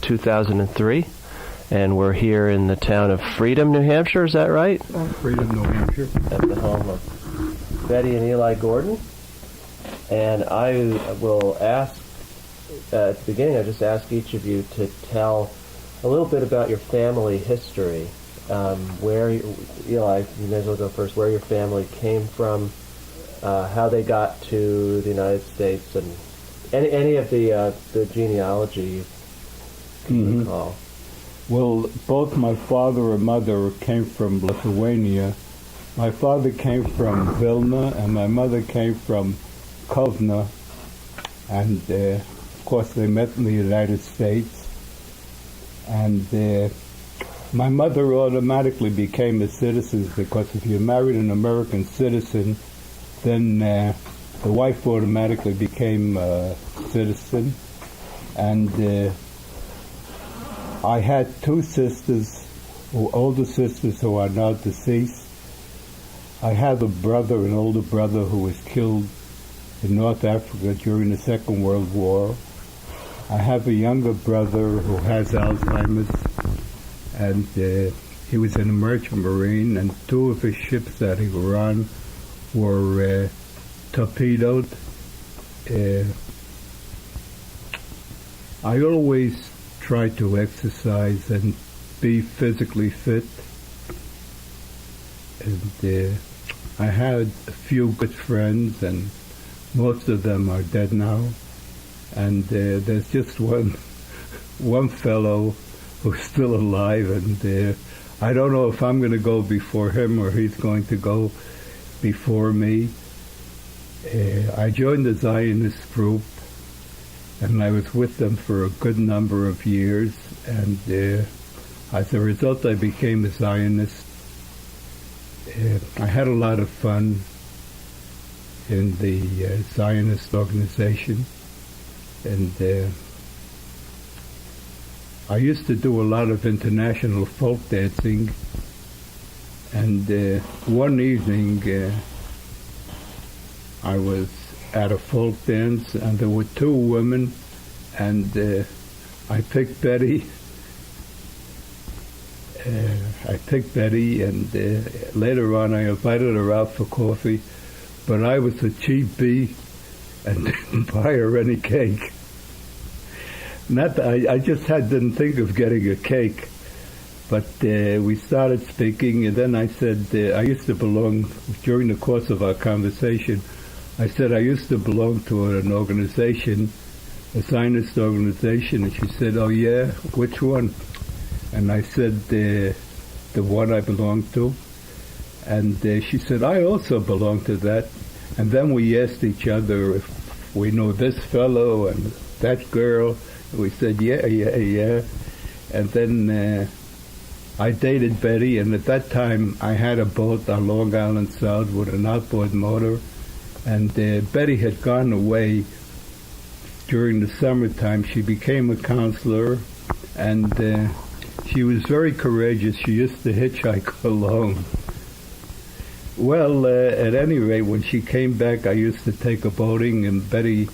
2003, and we're here in the town of Freedom, New Hampshire. Is that right? Freedom, New Hampshire. At the home of Betty and Eli Gordon. And I will ask, at the beginning, I just ask each of you to tell a little bit about your family history. Where, Eli, you may as well go first, where your family came from, how they got to the United States, and any of the genealogy you can recall. Well, both my father and mother came from Lithuania. My father came from Vilna, and my mother came from Kovna. And, of course, they met in the United States. And my mother automatically became a citizen, because if you married an American citizen, then the wife automatically became a citizen. And I had two sisters, older sisters, who are now deceased. I had an older brother, who was killed in North Africa during the Second World War. I have a younger brother who has Alzheimer's, and he was in a merchant marine, and two of his ships that he were on were torpedoed. I always try to exercise and be physically fit, and I had a few good friends, and most of them are dead now. And there's just one fellow who's still alive, and I don't know if I'm going to go before him or he's going to go before me. I joined the Zionist group, and I was with them for a good number of years, and as a result I became a Zionist. I had a lot of fun in the Zionist organization. And I used to do a lot of international folk dancing. And one evening, I was at a folk dance, and there were two women, and I picked Betty. And later on I invited her out for coffee, but I was a cheap bee and didn't buy her any cake. I just didn't think of getting a cake. But we started speaking, and then I said, I used to belong, during the course of our conversation, I said I used to belong to an organization, a Zionist organization, and she said, oh yeah, which one? And I said, the one I belong to. And she said, I also belong to that. And then we asked each other if we know this fellow and that girl. We said, yeah. And then I dated Betty, and at that time I had a boat on Long Island Sound with an outboard motor. And Betty had gone away during the summertime. She became a counselor, and she was very courageous. She used to hitchhike alone. Well, at any rate, when she came back, I used to take her boating, and Betty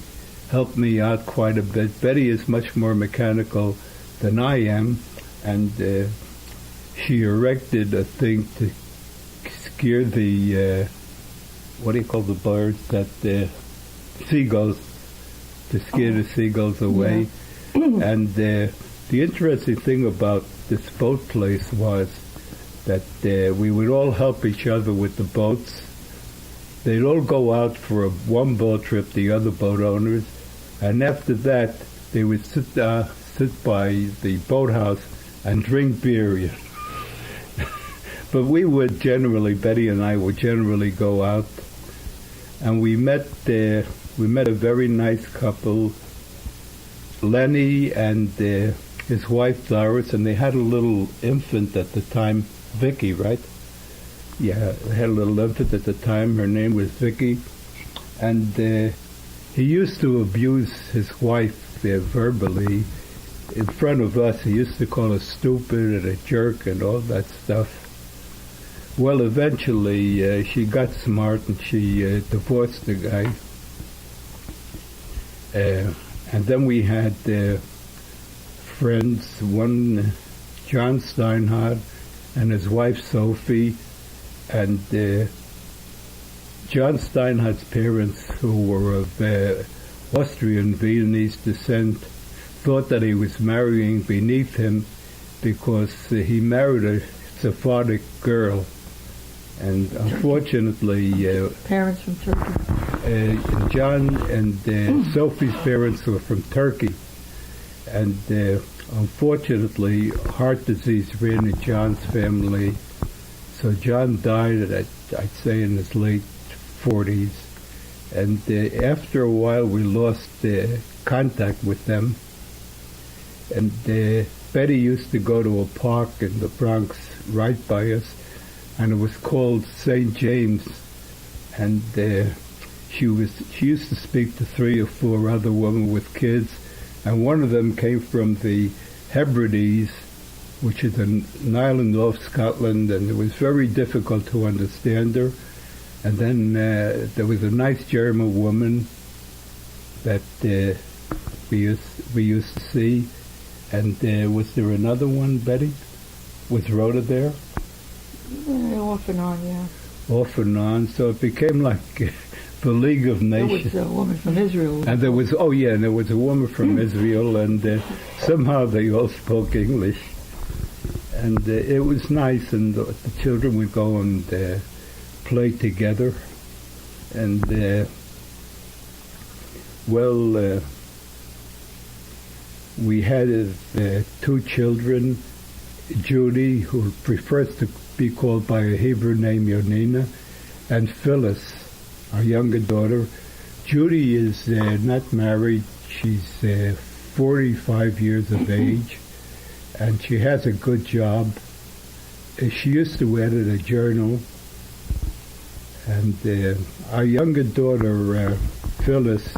helped me out quite a bit. Betty is much more mechanical than I am, and she erected a thing to scare the, what do you call the birds, that seagulls, to scare the seagulls away. Yeah. And the interesting thing about this boat place was that we would all help each other with the boats. They'd all go out for one boat trip, the other boat owners, and after that they would sit by the boathouse and drink beer. But we would generally, Betty and I would generally go out, and we met a very nice couple, Lenny and his wife Doris, and they had a little infant at the time, Vicky, right? Yeah, they had a little infant at the time. Her name was Vicky, and he used to abuse his wife verbally in front of us. He used to call her stupid and a jerk and all that stuff. Well, eventually she got smart and she divorced the guy. And then we had friends, one John Steinhardt and his wife Sophie, and John Steinhardt's parents, who were of Austrian Viennese descent, thought that he was marrying beneath him because he married a Sephardic girl. And unfortunately, Parents from Turkey. John and Sophie's parents were from Turkey. And unfortunately, heart disease ran in John's family. So John died at, I'd say, in his late 40s. And after a while, we lost contact with them. And Betty used to go to a park in the Bronx right by us, and it was called St. James. And she used to speak to 3 or 4 other women with kids, and one of them came from the Hebrides, which is an island off Scotland, and it was very difficult to understand her. And then there was a nice German woman that we used to see. And was there another one, Betty? Was Rhoda there? Off and on, yeah. Off and on. So it became like the League of Nations. There was a woman from Israel. And there was, there was a woman from Israel, and somehow they all spoke English. And it was nice, and the children would go and play together. And, we had 2 children, Judy, who prefers to be called by a Hebrew name, Yonina, and Phyllis, our younger daughter. Judy is not married. She's 45 years of age, and she has a good job. She used to edit a journal. And our younger daughter, Phyllis,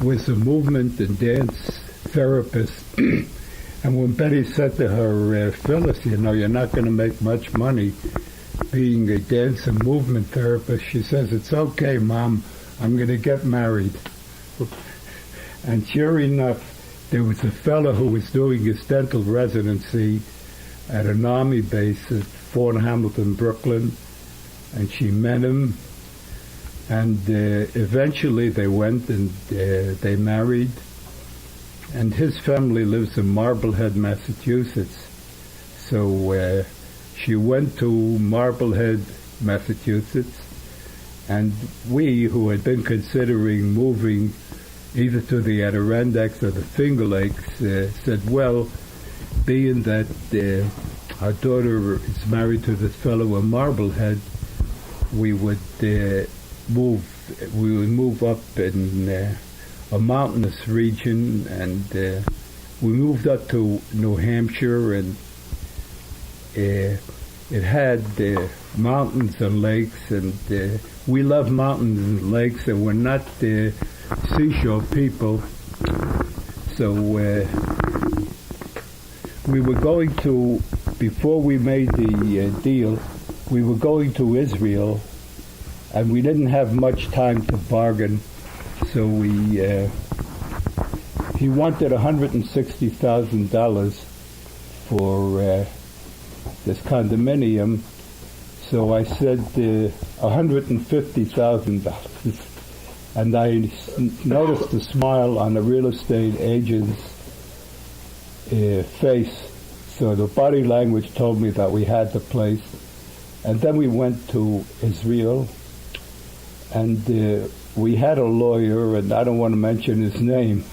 was a movement and dance therapist. And when Betty said to her, Phyllis, you're not going to make much money being a dance and movement therapist, she says, it's okay, Mom, I'm going to get married. And sure enough, there was a fellow who was doing his dental residency at an army base at Fort Hamilton, Brooklyn, and she met him, and eventually they went and they married. And his family lives in Marblehead, Massachusetts. So she went to Marblehead, Massachusetts, and we, who had been considering moving either to the Adirondacks or the Finger Lakes, said, well, being that our daughter is married to this fellow in Marblehead, we would move up in a mountainous region, and we moved up to New Hampshire, and it had mountains and lakes, and we love mountains and lakes, and we're not seashore people. So we were going to, before we made the deal, we were going to Israel, and we didn't have much time to bargain. So he wanted $160,000 for this condominium. So I said $150,000, and I noticed the smile on the real estate agent's face. So the body language told me that we had the place. And then we went to Israel, and we had a lawyer, and I don't want to mention his name,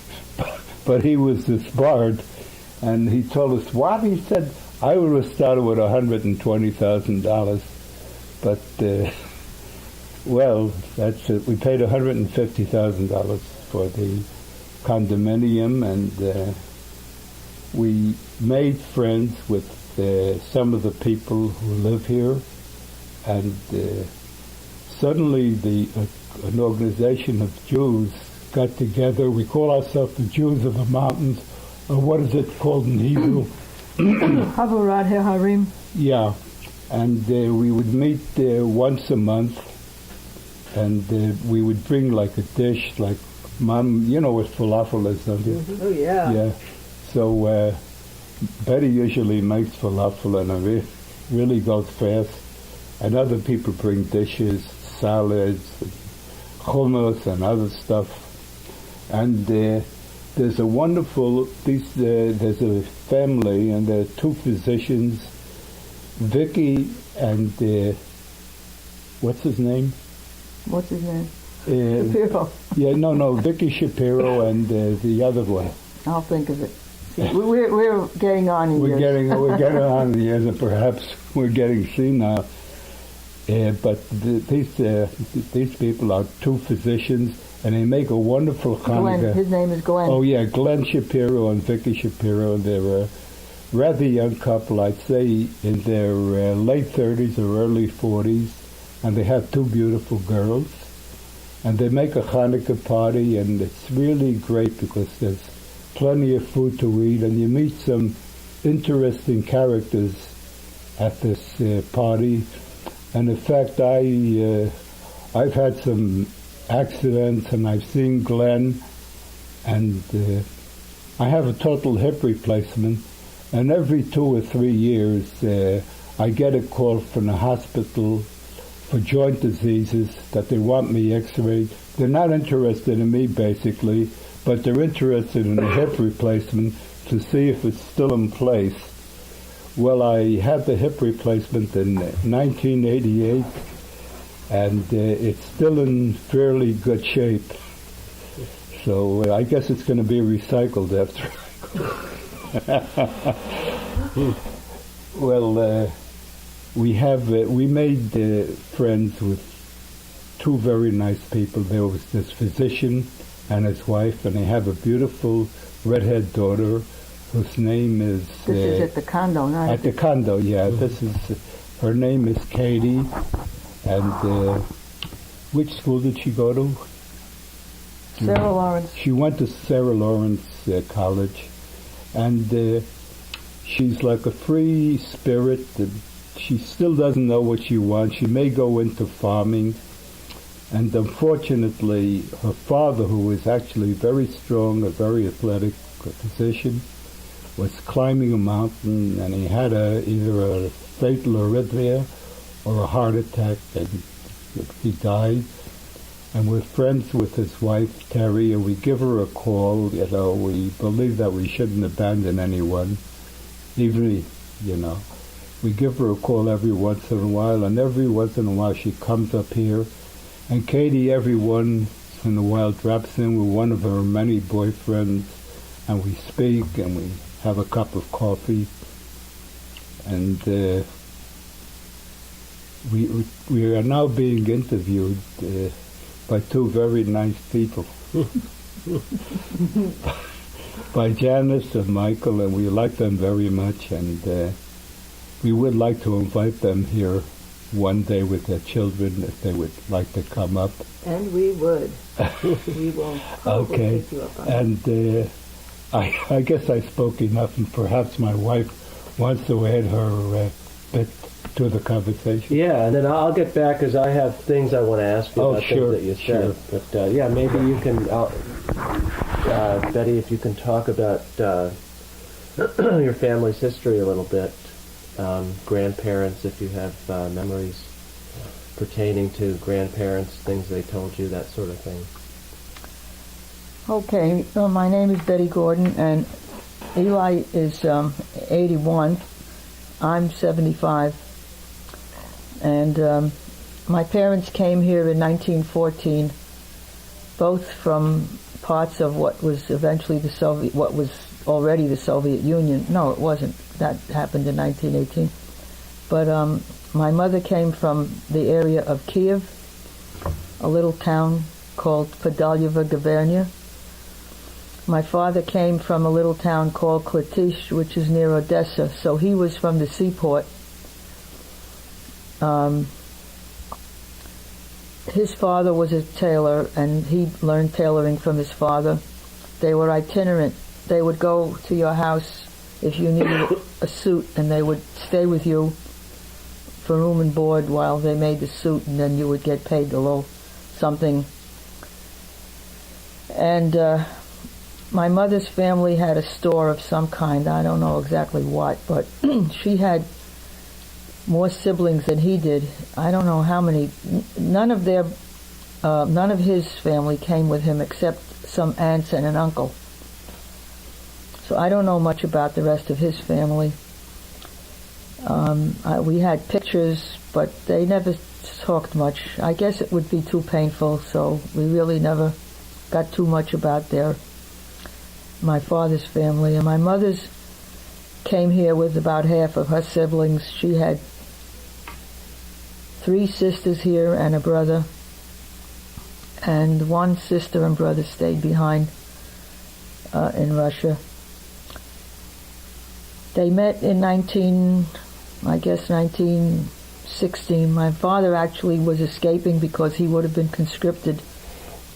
but he was disbarred, and he told us, what? He said, I would have started with $120,000, but, well, that's it. We paid $150,000 for the condominium, and we made friends with some of the people who live here, and suddenly an organization of Jews got together. We call ourselves the Jews of the Mountains, or what is it called in Hebrew? Havorat Harim. Yeah, and we would meet once a month, and we would bring like a dish, like Mom, you know what falafel is, don't you? Oh, yeah. Yeah. So Betty usually makes falafel, and it really goes fast. And other people bring dishes, salads, hummus, and other stuff. And there's a wonderful, there's a family, and there are two physicians, Vicky and, what's his name? What's his name? Shapiro. Yeah, no, Vicky Shapiro and the other one. I'll think of it. See, we're getting on in We're years. getting on the years, and perhaps we're getting senile. But these people are two physicians, and they make a wonderful Glenn. Hanukkah. His name is Glenn. Oh yeah, Glenn Shapiro and Vicky Shapiro. They're a rather young couple, I'd say in their late 30s or early 40s, and they have two beautiful girls. And they make a Hanukkah party, and it's really great because there's plenty of food to eat, and you meet some interesting characters at this party. And in fact, I've had some accidents, and I've seen Glenn, and I have a total hip replacement. And every 2 or 3 years, I get a call from the hospital for joint diseases that they want me x-rayed. They're not interested in me, basically, but they're interested in a hip replacement to see if it's still in place. Well, I had the hip replacement in 1988, and it's still in fairly good shape. So I guess it's going to be recycled after. Well, we made friends with two very nice people. There was this physician and his wife, and they have a beautiful redhead daughter whose name is... This is at the condo, not at the condo, yeah. This is, her name is Katie, and which school did she go to? Sarah Lawrence. She went to Sarah Lawrence College, and she's like a free spirit. She still doesn't know what she wants. She may go into farming, and unfortunately, her father, who was actually very strong, a very athletic physician, was climbing a mountain, and he had either a fatal arrhythmia or a heart attack, and he died. And we're friends with his wife, Terry, and we give her a call. You know, we believe that we shouldn't abandon anyone, even, you know. We give her a call every once in a while, and every once in a while she comes up here. And Katie, every once in a while, drops in with one of her many boyfriends, and we speak, and we have a cup of coffee. And we are now being interviewed by two very nice people, by Janice and Michael, and we like them very much, and we would like to invite them here one day with their children if they would like to come up. And we would. We will probably Okay. take you up on that. And I guess I spoke enough, and perhaps my wife wants to add her bit to the conversation. Yeah, and then I'll get back because I have things I want to ask you Oh, about sure, things that you said. But yeah, maybe you can, Betty, if you can talk about your family's history a little bit, grandparents, if you have memories pertaining to grandparents, things they told you, that sort of thing. Okay, well, my name is Betty Gordon, and Eli is 81. I'm 75. And my parents came here in 1914, both from parts of what was eventually what was already the Soviet Union. No, it wasn't. That happened in 1918. But my mother came from the area of Kiev, a little town called Podalyeva Gubernia. My father came from a little town called Klatish, which is near Odessa, so he was from the seaport. His father was a tailor, and he learned tailoring from his father. They were itinerant. They would go to your house if you needed a suit, and they would stay with you for room and board while they made the suit, and then you would get paid a little something. And my mother's family had a store of some kind. I don't know exactly what, but she had more siblings than he did. I don't know how many. None of his family came with him except some aunts and an uncle. So I don't know much about the rest of his family. We had pictures, but they never talked much. I guess it would be too painful, so we really never got too much about my father's family. And my mother's came here with about half of her siblings. She had 3 sisters here and a brother, and one sister and brother stayed behind in Russia. They met in 1916. My father actually was escaping because he would have been conscripted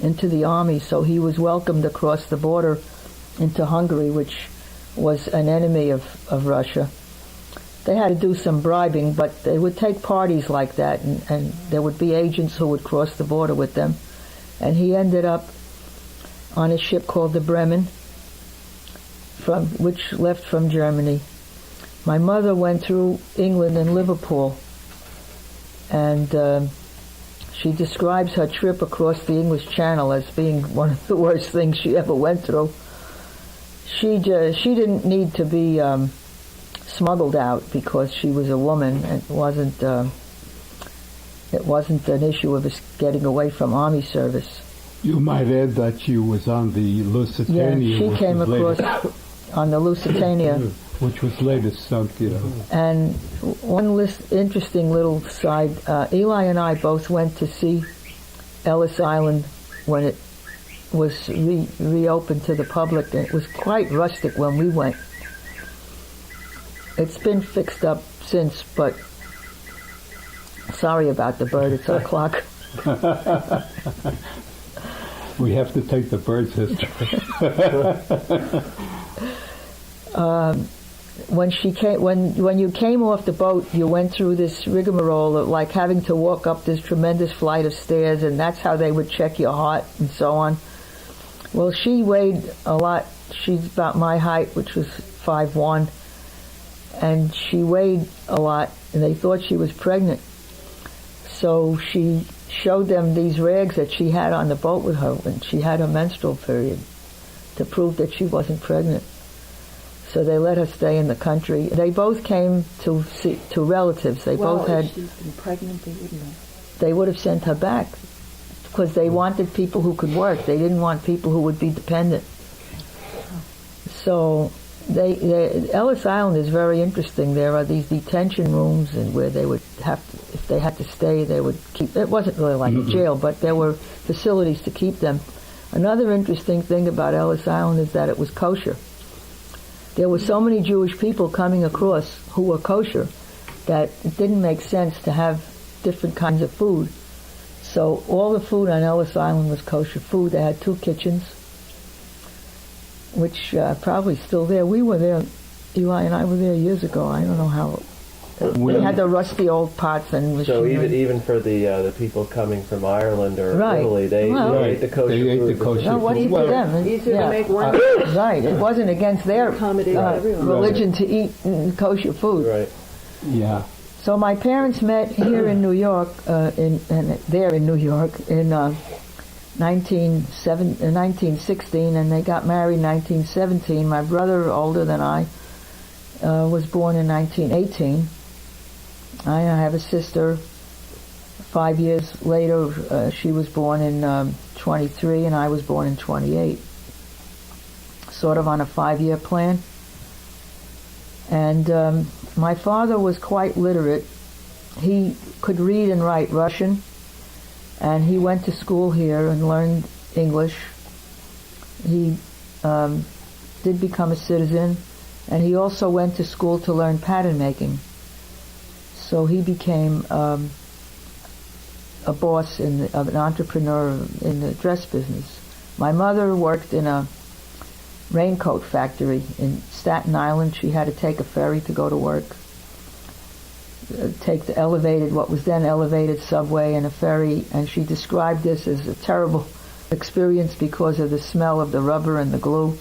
into the army, so he was welcomed across the border into Hungary, which was an enemy of Russia. They had to do some bribing, but they would take parties like that, and there would be agents who would cross the border with them. And he ended up on a ship called the Bremen, which left from Germany. My mother went through England and Liverpool, and she describes her trip across the English Channel as being one of the worst things she ever went through. She didn't need to be smuggled out because she was a woman. It wasn't an issue of us getting away from army service. You might add that she was on the Lusitania. Yeah, she came across on the Lusitania, which was later sunk, And one interesting little side, Eli and I both went to see Ellis Island when it was reopened to the public, and it was quite rustic when we went. It's been fixed up since, but sorry about the bird, it's o'clock. We have to take the bird's history. When you came off the boat, you went through this rigmarole of like having to walk up this tremendous flight of stairs, and that's how they would check your heart and so on. Well, she weighed a lot. She's about my height, which was 5'1", and she weighed a lot, and they thought she was pregnant. So she showed them these rags that she had on the boat with her when she had her menstrual period to prove that she wasn't pregnant. So they let her stay in the country. They both came to relatives. Both had. If she'd been pregnant, they wouldn't have. They would have sent her back because they wanted people who could work. They didn't want people who would be dependent. So Ellis Island is very interesting. There are these detention rooms, and where they would have to, if they had to stay, they would keep. It wasn't really like a jail, but there were facilities to keep them. Another interesting thing about Ellis Island is that it was kosher. There were so many Jewish people coming across who were kosher that it didn't make sense to have different kinds of food. So all the food on Ellis Island was kosher food. They had 2 kitchens, which probably still there. We were there, Eli and I were there years ago. I don't know how. They had the rusty old pots and machinery. So even for the people coming from Ireland or Right. Italy, they ate the kosher They ate food. the kosher No, what's food. for them? Easier to make one. Right. It wasn't against their Accommodate everyone. religion to eat kosher food. Right. Yeah. So my parents met here in New York, in 1916, and they got married in 1917. My brother, older than I, was born in 1918. I have a sister. 5 years later, she was born in 23, and I was born in 28. Sort of on a 5-year plan. And my father was quite literate. He could read and write Russian, and he went to school here and learned English. He did become a citizen, and he also went to school to learn pattern making. So he became a boss an entrepreneur in the dress business. My mother worked in a raincoat factory in Staten Island. She had to take a ferry to go to work, take what was then elevated subway and a ferry, and she described this as a terrible experience because of the smell of the rubber and the glue.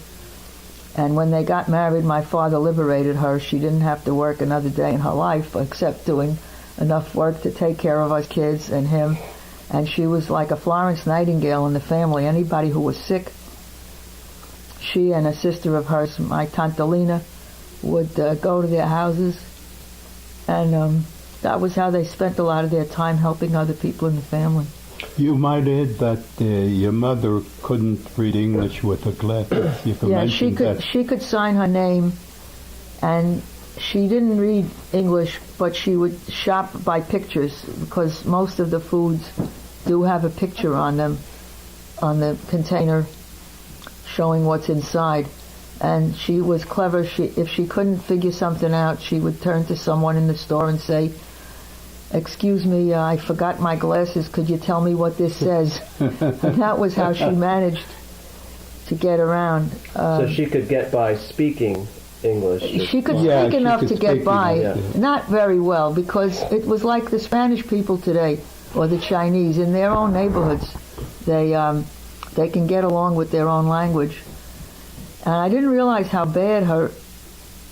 And when they got married, my father liberated her. She didn't have to work another day in her life except doing enough work to take care of us kids and him. And she was like a Florence Nightingale in the family. Anybody who was sick, she and a sister of hers, my Tante Lena, would go to their houses. And that was how they spent a lot of their time, helping other people in the family. You might add that your mother couldn't read English with her glasses. You can Yeah, she mention could. that. She could sign her name, and she didn't read English, but she would shop by pictures because most of the foods do have a picture on them, on the container, showing what's inside. And she was clever. If she couldn't figure something out, she would turn to someone in the store and say, "Excuse me, I forgot my glasses. Could you tell me what this says?" And that was how she managed to get around. So she could get by speaking English. She could Yeah, speak she enough could to get speak by, enough, yeah. not very well, because it was like the Spanish people today, or the Chinese, in their own neighborhoods. They can get along with their own language. And I didn't realize how bad her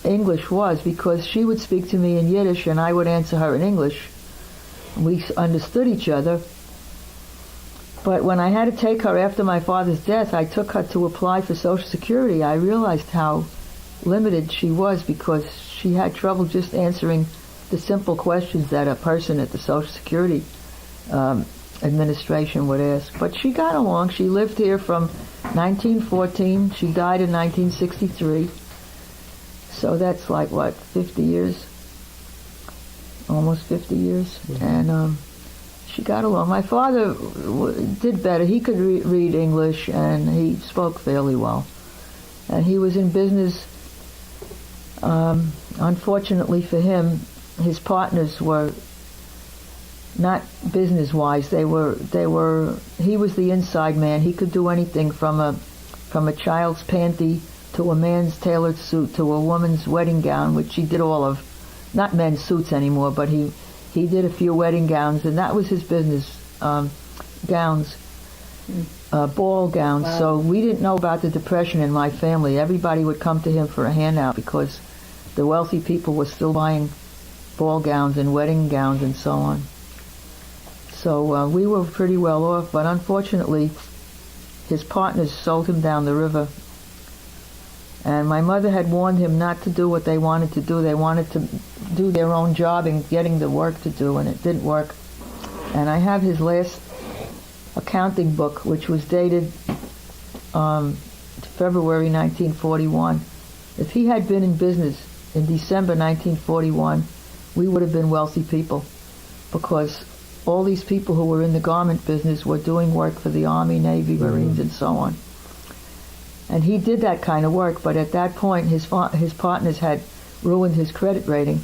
English was, because she would speak to me in Yiddish and I would answer her in English. We understood each other. But when I had to take her after my father's death, I took her to apply for Social Security. I realized how limited she was, because she had trouble just answering the simple questions that a person at the Social Security administration would ask. But she got along. She lived here from 1914. She died in 1963. So that's like, what, 50 years? Almost 50 years. And she got along. My father did better. He could read English, and he spoke fairly well. And he was in business. Unfortunately for him, his partners were not business-wise. He was the inside man. He could do anything from a child's panty to a man's tailored suit to a woman's wedding gown, which he did all of. Not men's suits anymore, but he did a few wedding gowns, and that was his business, gowns, ball gowns. Wow. So we didn't know about the Depression in my family. Everybody would come to him for a handout because the wealthy people were still buying ball gowns and wedding gowns and so on. So we were pretty well off, but unfortunately his partners sold him down the river. And my mother had warned him not to do what they wanted to do. They wanted to do their own job and getting the work to do, and it didn't work. And I have his last accounting book, which was dated February 1941. If he had been in business in December 1941, we would have been wealthy people, because all these people who were in the garment business were doing work for the Army, Navy, Marines, and so on. And he did that kind of work, but at that point his partners had ruined his credit rating,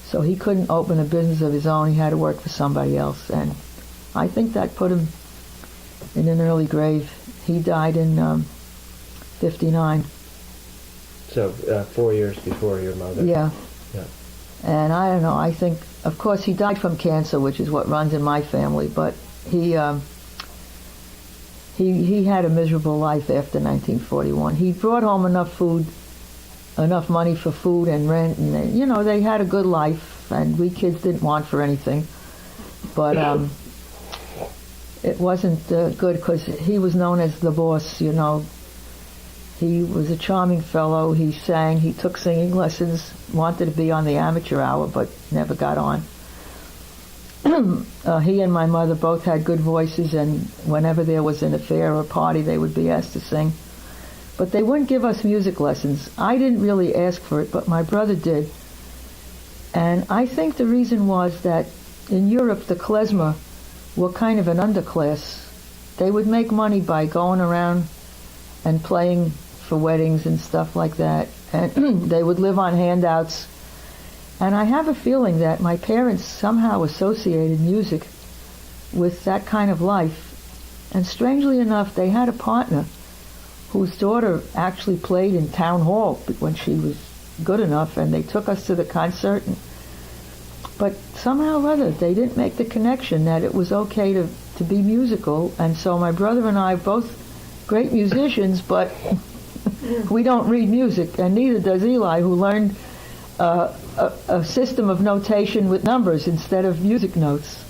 so he couldn't open a business of his own. He had to work for somebody else, and I think that put him in an early grave. He died in 59. So 4 years before your mother. Yeah. Yeah. And I don't know, I think, of course, he died from cancer, which is what runs in my family, but he had a miserable life after 1941. He brought home enough food, enough money for food and rent, and they had a good life, and we kids didn't want for anything. But it wasn't good, because he was known as the boss. He was a charming fellow. He sang. He took singing lessons. Wanted to be on the amateur hour, but never got on. He and my mother both had good voices, and whenever there was an affair or a party, they would be asked to sing. But they wouldn't give us music lessons. I didn't really ask for it, but my brother did. And I think the reason was that in Europe, the klezmer were kind of an underclass. They would make money by going around and playing for weddings and stuff like that. And they would live on handouts. And I have a feeling that my parents somehow associated music with that kind of life. And strangely enough, they had a partner whose daughter actually played in town hall when she was good enough, and they took us to the concert. But somehow or other, they didn't make the connection that it was okay to to be musical, and so my brother and I are both great musicians, but we don't read music, and neither does Eli, who learned a system of notation with numbers instead of music notes.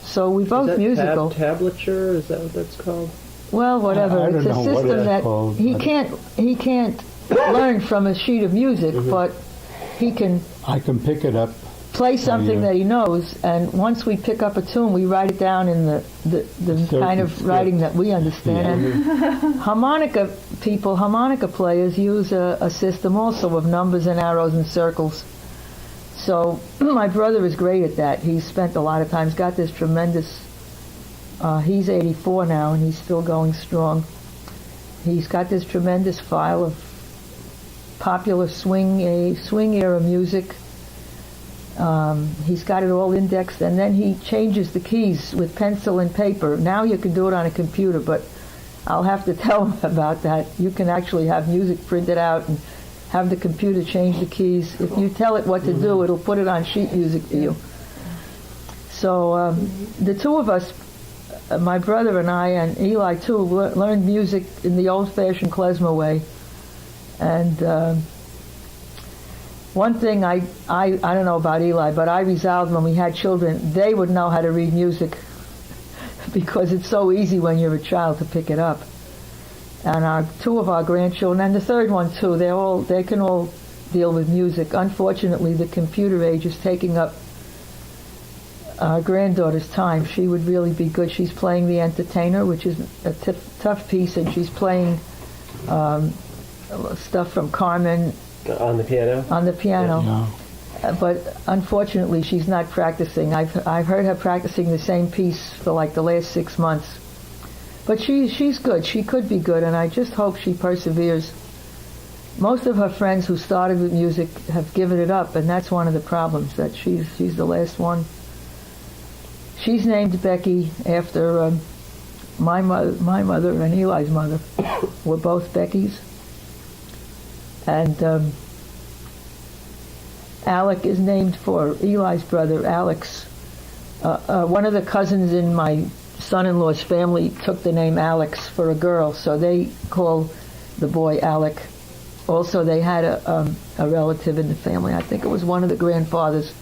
So we both Is that musical. tablature? Is that what that's called? Well, whatever. I don't It's a know what system it's that called, he but- can't learn from a sheet of music, but he can I can pick it up. play something yeah. that he knows, and once we pick up a tune, we write it down in the certain kind of writing that we understand. And harmonica players use a system also of numbers and arrows and circles. So my brother is great at that. He's spent a lot of time. He's got this tremendous. He's 84 now, and he's still going strong. He's got this tremendous file of popular swing era music. He's got it all indexed, and then he changes the keys with pencil and paper. Now you can do it on a computer, but I'll have to tell him about that. You can actually have music printed out and have the computer change the keys. If you tell it what to do, it'll put it on sheet music for you. So the two of us, my brother and I, and Eli too, learned music in the old-fashioned klezmer way. And one thing I don't know about Eli, but I resolved when we had children, they would know how to read music because it's so easy when you're a child to pick it up. And two of our grandchildren, and the third one too, they can all deal with music. Unfortunately, the computer age is taking up our granddaughter's time. She would really be good. She's playing The Entertainer, which is a tough piece, and she's playing stuff from Carmen On the piano? on the piano. Yeah. But unfortunately, she's not practicing. I've heard her practicing the same piece for like the last 6 months. But she's good. She could be good, and I just hope she perseveres. Most of her friends who started with music have given it up, and that's one of the problems, that she's the last one. She's named Becky after my mother and Eli's mother were both Beckys. And Alec is named for Eli's brother, Alex. One of the cousins in my son-in-law's family took the name Alex for a girl, so they call the boy Alec. Also, they had a relative in the family. I think it was one of the grandfathers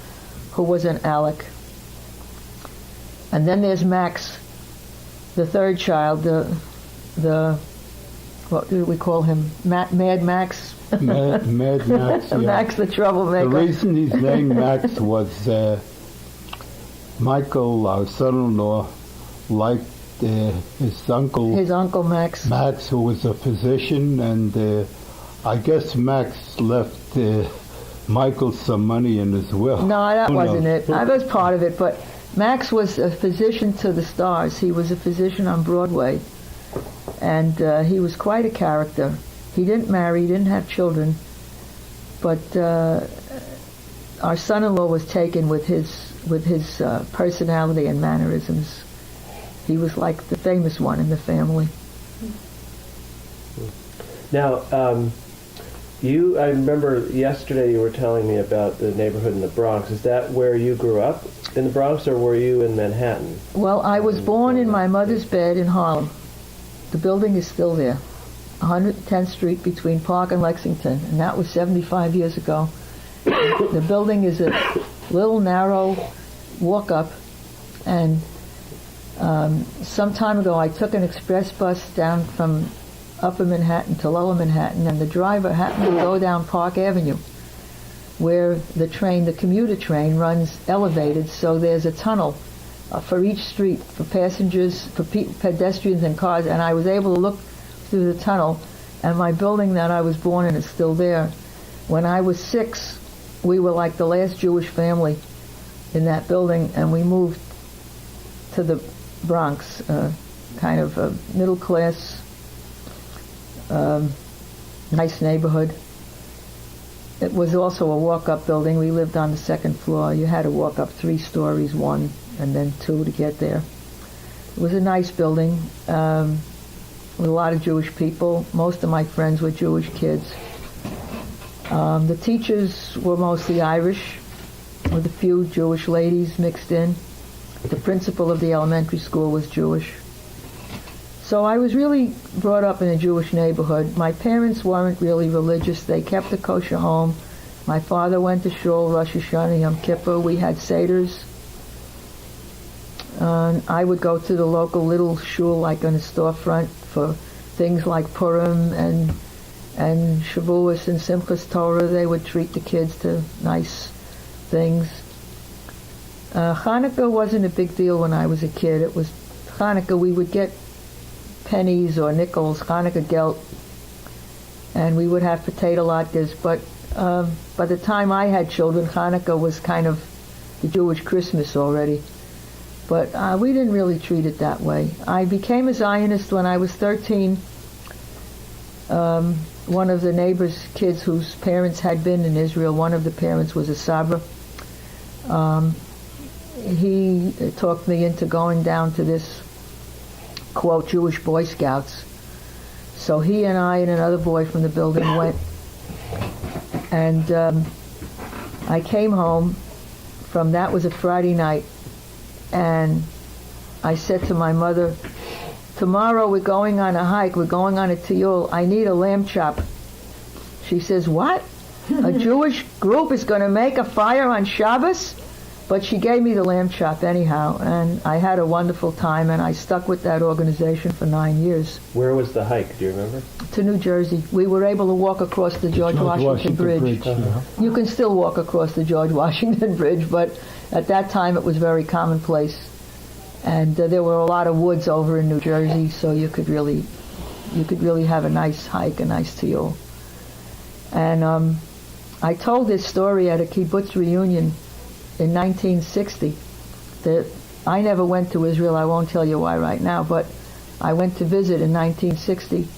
who was an Alec. And then there's Max, the third child, the what do we call him? Mad Max? Mad Max. Yeah. Max the The troublemaker. reason he's named Max was Michael, our son-in-law, liked his uncle His uncle Max. Max, who was a physician, and I guess Max left Michael some money in his will. No, that Who wasn't knows? it. I was part of it, but Max was a physician to the stars. He was a physician on Broadway, and he was quite a character. He didn't marry, he didn't have children, but our son-in-law was taken with his personality and mannerisms. He was like the famous one in the family. Now, I remember yesterday you were telling me about the neighborhood in the Bronx. Is that where you grew up, in the Bronx, or were you in Manhattan? Well, I was born in my mother's bed in Harlem. The building is still there, 110th Street between Park and Lexington, and that was 75 years ago. The building is a little narrow walk-up, and some time ago I took an express bus down from Upper Manhattan to Lower Manhattan, and the driver happened to go down Park Avenue, where the commuter train runs elevated, so there's a tunnel for each street for passengers, for pedestrians and cars, and I was able to look through the tunnel, and my building that I was born in is still there. When I was 6, we were like the last Jewish family in that building, and we moved to the Bronx, kind of a middle-class, nice neighborhood. It was also a walk-up building. We lived on the second floor. You had to walk up 3 stories, 1 and then 2 to get there. It was a nice building with a lot of Jewish people. Most of my friends were Jewish kids. The teachers were mostly Irish, with a few Jewish ladies mixed in. The principal of the elementary school was Jewish. So I was really brought up in a Jewish neighborhood. My parents weren't really religious. They kept a kosher home. My father went to shul, Rosh Hashanah, Yom Kippur. We had seders. I would go to the local little shul, like on a storefront, for things like Purim and Shavuos and Simchas Torah. They would treat the kids to nice things. Hanukkah wasn't a big deal when I was a kid. It was Hanukkah. We would get pennies or nickels, Hanukkah gelt, and we would have potato latkes. But by the time I had children, Hanukkah was kind of the Jewish Christmas already. But we didn't really treat it that way. I became a Zionist when I was 13. One of the neighbor's kids whose parents had been in Israel, one of the parents was a Sabra. He talked me into going down to this, quote, Jewish Boy Scouts. So he and I and another boy from the building went. And I came home from, that was a Friday night, and I said to my mother, tomorrow we're going on a hike, we're going on a tiyul, I need a lamb chop. She says, what? A Jewish group is going to make a fire on Shabbos? But she gave me the lamb chop anyhow, and I had a wonderful time, and I stuck with that organization for 9 years. Where was the hike? Do you remember? To New Jersey. We were able to walk across the George Washington Bridge. Yeah. You can still walk across the George Washington Bridge, but at that time it was very commonplace. And there were a lot of woods over in New Jersey, so you could really have a nice hike, a nice tiyul. And I told this story at a kibbutz reunion in 1960. That I never went to Israel. I won't tell you why right now, but I went to visit in 1960,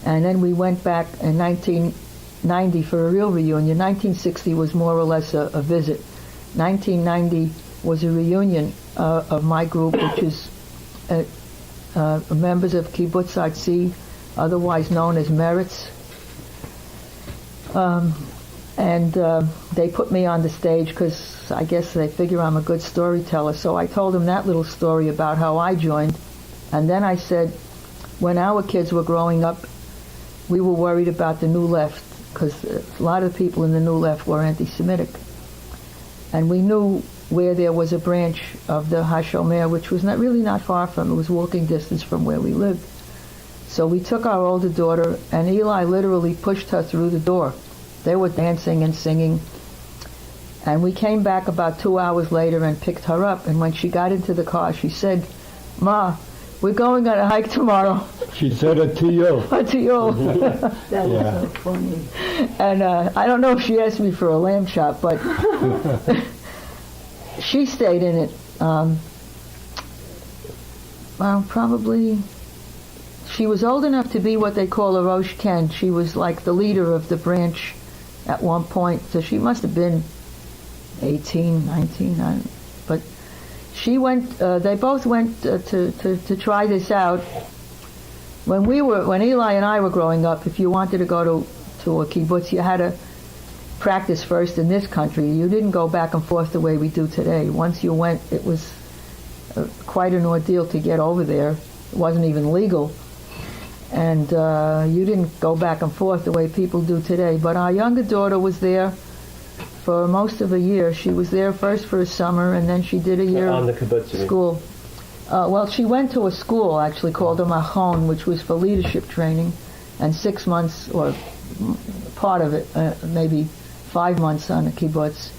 and then we went back in 1990 for a real reunion. 1960 was more or less a visit. 1990 was a reunion of my group, which is members of Kibbutz Artzi, otherwise known as Meretz. And they put me on the stage because I guess they figure I'm a good storyteller. So I told them that little story about how I joined. And then I said, when our kids were growing up, we were worried about the New Left because a lot of people in the New Left were anti-Semitic. And we knew where there was a branch of the HaShomer, which was really not far from, it was walking distance from where we lived. So we took our older daughter, and Eli literally pushed her through the door. They were dancing and singing. And we came back about 2 hours later and picked her up. And when she got into the car, she said, Ma, we're going on a hike tomorrow. She said it to you. To you. That was Yeah. so funny. And I don't know if she asked me for a lamb chop, but she stayed in it. Well, probably... She was old enough to be what they call a Rosh Ken. She was like the leader of the branch at one point. So she must have been 18, 19. But she went, they both went to try this out. When Eli and I were growing up, if you wanted to go to a kibbutz, you had to practice first in this country. You didn't go back and forth the way we do today. Once you went, it was quite an ordeal to get over there. It wasn't even legal. And you didn't go back and forth the way people do today. But our younger daughter was there for most of a year. She was there first for a summer, and then she did a year On the kibbutz, you mean? school. Well, she went to a school, actually, called a Machon, which was for leadership training, and 6 months, or part of it, maybe 5 months on a kibbutz.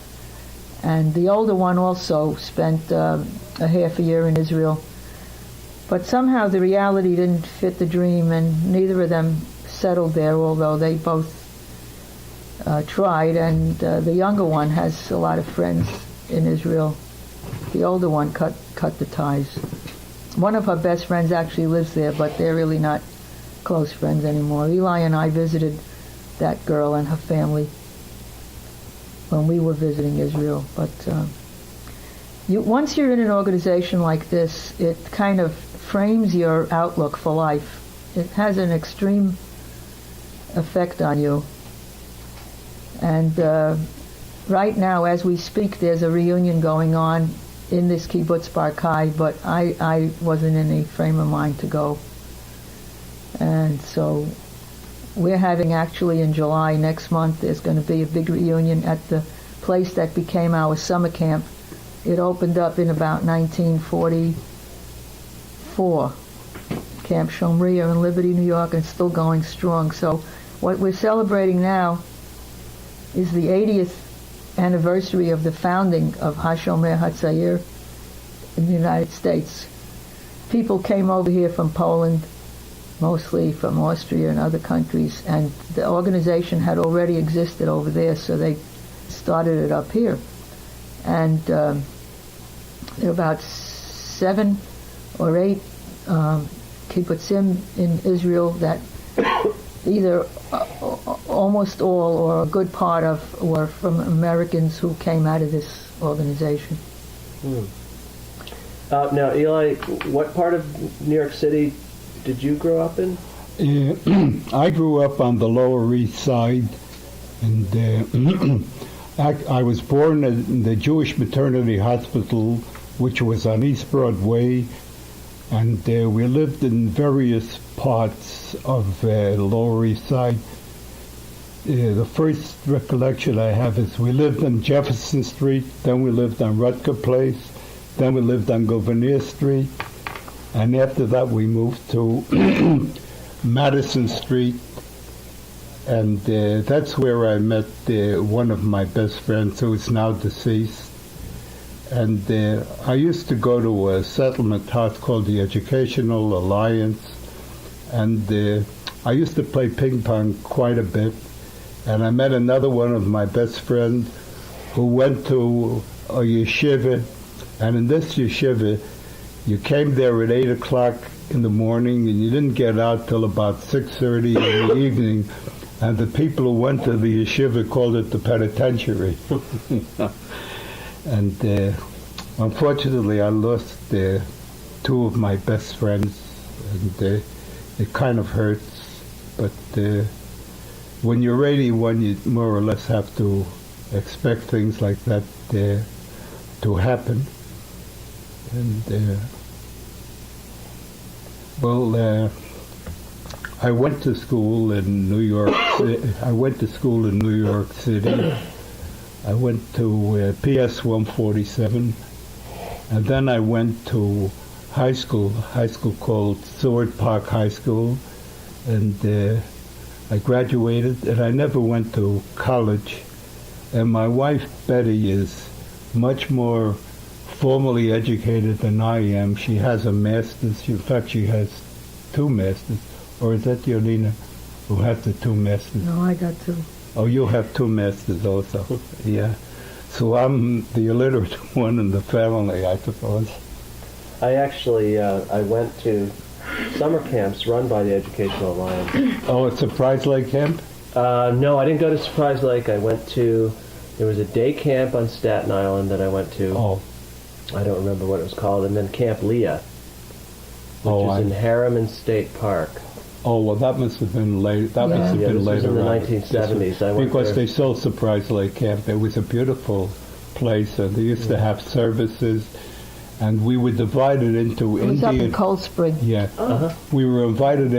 And the older one also spent a half a year in Israel. But somehow the reality didn't fit the dream, and neither of them settled there, although they both tried. And the younger one has a lot of friends in Israel. The older one cut the ties. One of her best friends actually lives there, but they're really not close friends anymore. Eli and I visited that girl and her family when we were visiting Israel. But once you're in an organization like this, it kind of frames your outlook for life. It has an extreme effect on you. And right now, as we speak, there's a reunion going on in this kibbutz Barkai, but I wasn't in a frame of mind to go. And so we're having actually in July next month, there's going to be a big reunion at the place that became our summer camp. It opened up in about 1944, Camp Shomria in Liberty, New York, and still going strong. So what we're celebrating now is the 80th anniversary of the founding of HaShomer HaTzair in the United States. People came over here from Poland, mostly from Austria and other countries, and the organization had already existed over there, so they started it up here. And there are about 7 or 8 kibbutzim in Israel that either almost all or a good part of were from Americans who came out of this organization. Now, Eli, what part of New York City did you grow up in? I grew up on the Lower East Side, and I was born in the Jewish Maternity Hospital, which was on East Broadway, and we lived in various parts of the Lower East Side. The first recollection I have is we lived on Jefferson Street, then we lived on Rutger Place, then we lived on Gouverneur Street, and after that we moved to Madison Street, and that's where I met one of my best friends who is now deceased. And I used to go to a settlement house called the Educational Alliance, and I used to play ping pong quite a bit. And I met another one of my best friends who went to a yeshiva, and in this yeshiva, you came there at 8 o'clock in the morning, and you didn't get out till about 6:30 in the evening. And the people who went to the yeshiva called it the penitentiary. And unfortunately, I lost 2 of my best friends, and it kind of hurts. But when you're 81, you more or less have to expect things like that to happen. And I went to school in New York. I went to school in New York City. I went to PS 147, and then I went to high school called Seward Park High School, and I graduated, and I never went to college. And my wife, Betty, is much more formally educated than I am. She has a master's. In fact, she has 2 masters. Or is that Yolina who has the 2 masters? No, I got 2. Oh, you have 2 masters also. Yeah. So I'm the illiterate one in the family, I suppose. I actually I went to summer camps run by the Educational Alliance. Oh, at Surprise Lake Camp? No, I didn't go to Surprise Lake. I went to, there was a day camp on Staten Island that I went to. Oh. I don't remember what it was called. And then Camp Leah, which is in Harriman State Park. Oh, well, that must have been late. That must have Yeah, been this was later in the on. 1970s. I went Because there. they sold Surprise Lake Camp. It was a beautiful place, and they used to have services, and we were divided into It was up in Indian. Cold Spring. Yeah, we were invited.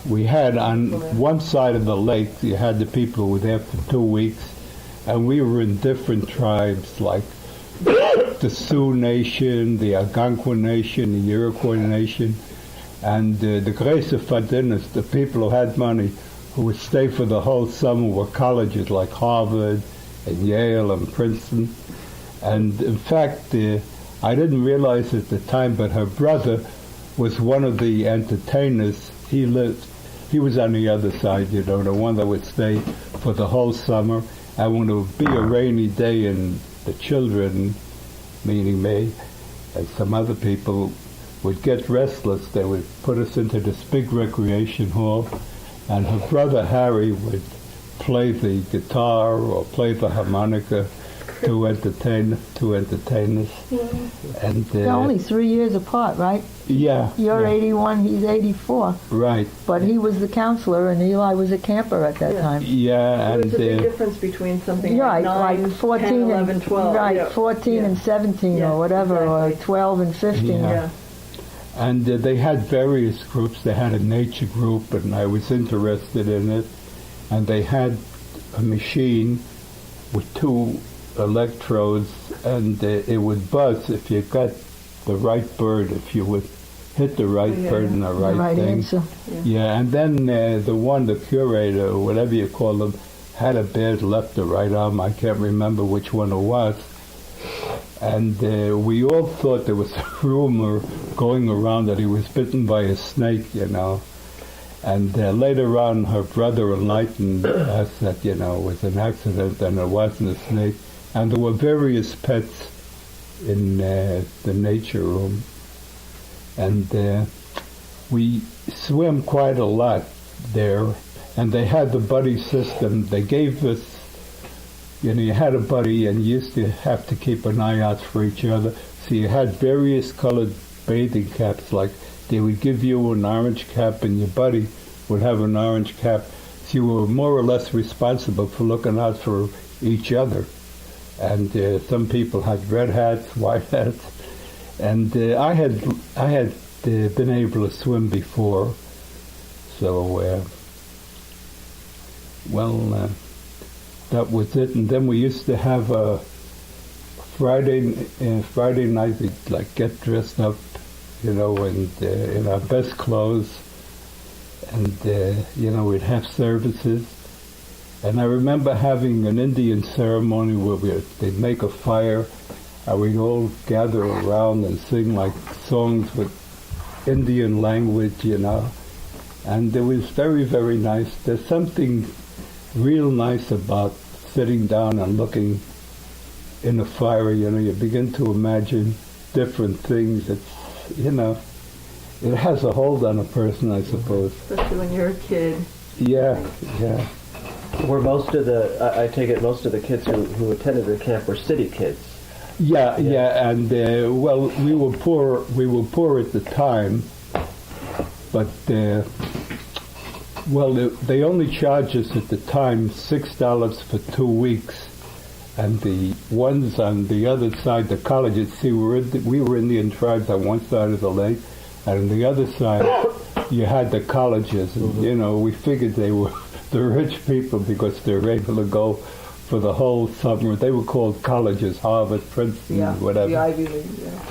We had on one side of the lake, you had the people who were there for 2 weeks, and we were in different tribes, like the Sioux Nation, the Algonquin Nation, the Iroquois Nation, and the Grace of Fadinas, the people who had money, who would stay for the whole summer, were colleges like Harvard and Yale and Princeton. And in fact, I didn't realize at the time, but her brother was one of the entertainers. He was on the other side, the one that would stay for the whole summer. And when it would be a rainy day and the children, meaning me and some other people, would get restless, they would put us into this big recreation hall, and her brother Harry would play the guitar or play the harmonica, to entertain us. And They're only 3 years apart, right? yeah, You're yeah, 81, he's 84. right. But he was the counselor and Eli was a camper at that Yeah. time. Yeah, and There's a big difference between something Right, like 9, like 14 10, 11, and 12. right, yeah. 14 Yeah. and 17 Yeah, or whatever, or exactly. 12 and 15. Yeah. Yeah. And they had various groups. They had a nature group, and I was interested in it. And they had a machine with 2 electrodes, and it would buzz if you got the right bird, if you would hit the right Yeah. bird and the The right, right thing. answer. Yeah, and then the curator, or whatever you call them, had a bad left or right arm. I can't remember which one it was. And we all thought there was a rumor going around that he was bitten by a snake, you know. And later on, her brother enlightened us that, you know, it was an accident and it wasn't a snake. And there were various pets in the nature room. And we swam quite a lot there. And they had the buddy system. They gave us, you know, you had a buddy and you used to have to keep an eye out for each other. So you had various colored bathing caps, like they would give you an orange cap and your buddy would have an orange cap. So you were more or less responsible for looking out for each other. And some people had red hats, white hats. And I had been able to swim before. So, that was it. And then we used to have a Friday night, we'd like get dressed up, you know, and in our best clothes, and you know, we'd have services. And I remember having an Indian ceremony where they'd make a fire, and we'd all gather around and sing like songs with Indian language, you know. And it was very, very nice. There's something real nice about sitting down and looking in the fire, you know. You begin to imagine different things. It's, you know, it has a hold on a person, I suppose. Especially when you're a kid. Yeah, yeah. Were most of the, I take it most of the kids who attended the camp were city kids. Yeah, Yeah. yeah, and well, we were poor at the time, but well, they only charged us at the time $6 for 2 weeks, and the ones on the other side, the colleges. See, we were Indian tribes on one side of the lake, and on the other side, you had the colleges, and you know, we figured they were the rich people because they were able to go for the whole summer. They were called colleges, Harvard, Princeton, Yeah. whatever. The Ivy League.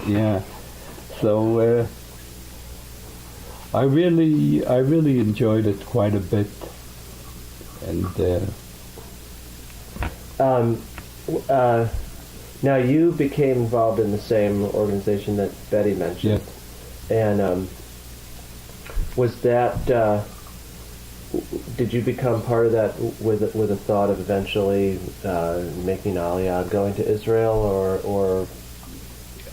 Yeah. Yeah. So I really enjoyed it quite a bit, and Now you became involved in the same organization that Betty mentioned. yes, And was that? Did you become part of that with a thought of eventually making Aliyah, going to Israel, or?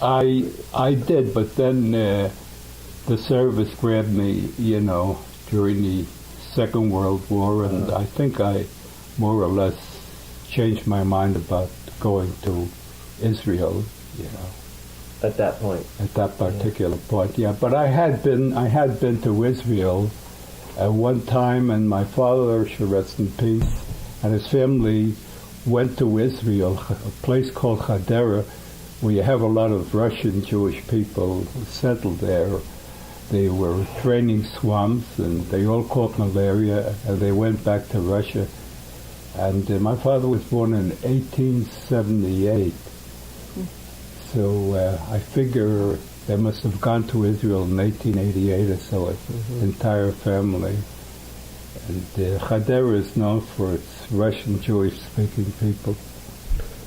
I did, but then the service grabbed me, you know, during the Second World War, and I think I more or less changed my mind about going to Israel, you know, At that point. at that particular point. Yeah, but I had been to Israel at one time, and my father, should rest in peace, and his family went to Israel, a place called Hadera, where you have a lot of Russian Jewish people settled there. They were training swamps, and they all caught malaria, and they went back to Russia. And my father was born in 1878, so I figure they must have gone to Israel in 1888 or so, his entire family. And Hadera is known for its Russian Jewish-speaking people.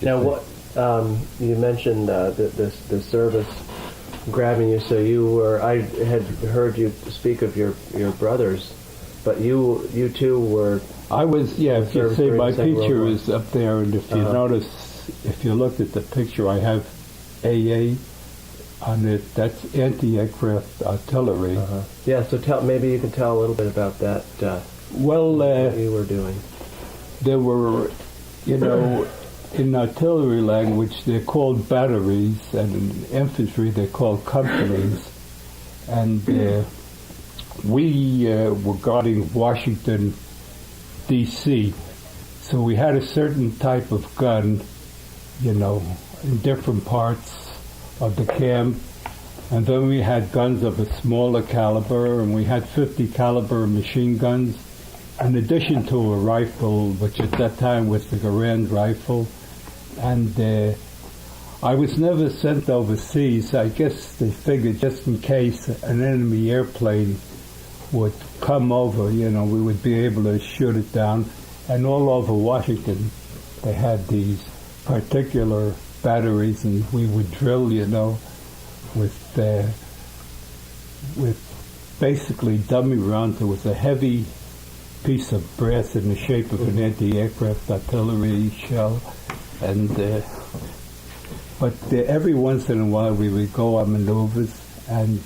Now, what you mentioned the service grabbing you. So you were. I had heard you speak of your brothers, but you too were. I was, yeah, if you Service see during my the Second World picture War. is up there, and if you notice, if you looked at the picture, I have AA on it. That's anti-aircraft artillery. Yeah. So maybe you can tell a little bit about that. Well, What you were doing. there were, you know, in artillery language, they're called batteries, and in infantry, they're called companies. And we were guarding Washington, D.C., so we had a certain type of gun, in different parts of the camp. And then we had guns of a smaller caliber, and we had 50 caliber machine guns, in addition to a rifle, which at that time was the Garand rifle. And I was never sent overseas. I guess they figured just in case an enemy airplane would come over, we would be able to shoot it down. And all over Washington, they had these particular batteries, and we would drill, with basically dummy rounds. It was a heavy piece of brass in the shape of an anti-aircraft artillery shell, and but every once in a while we would go on maneuvers, and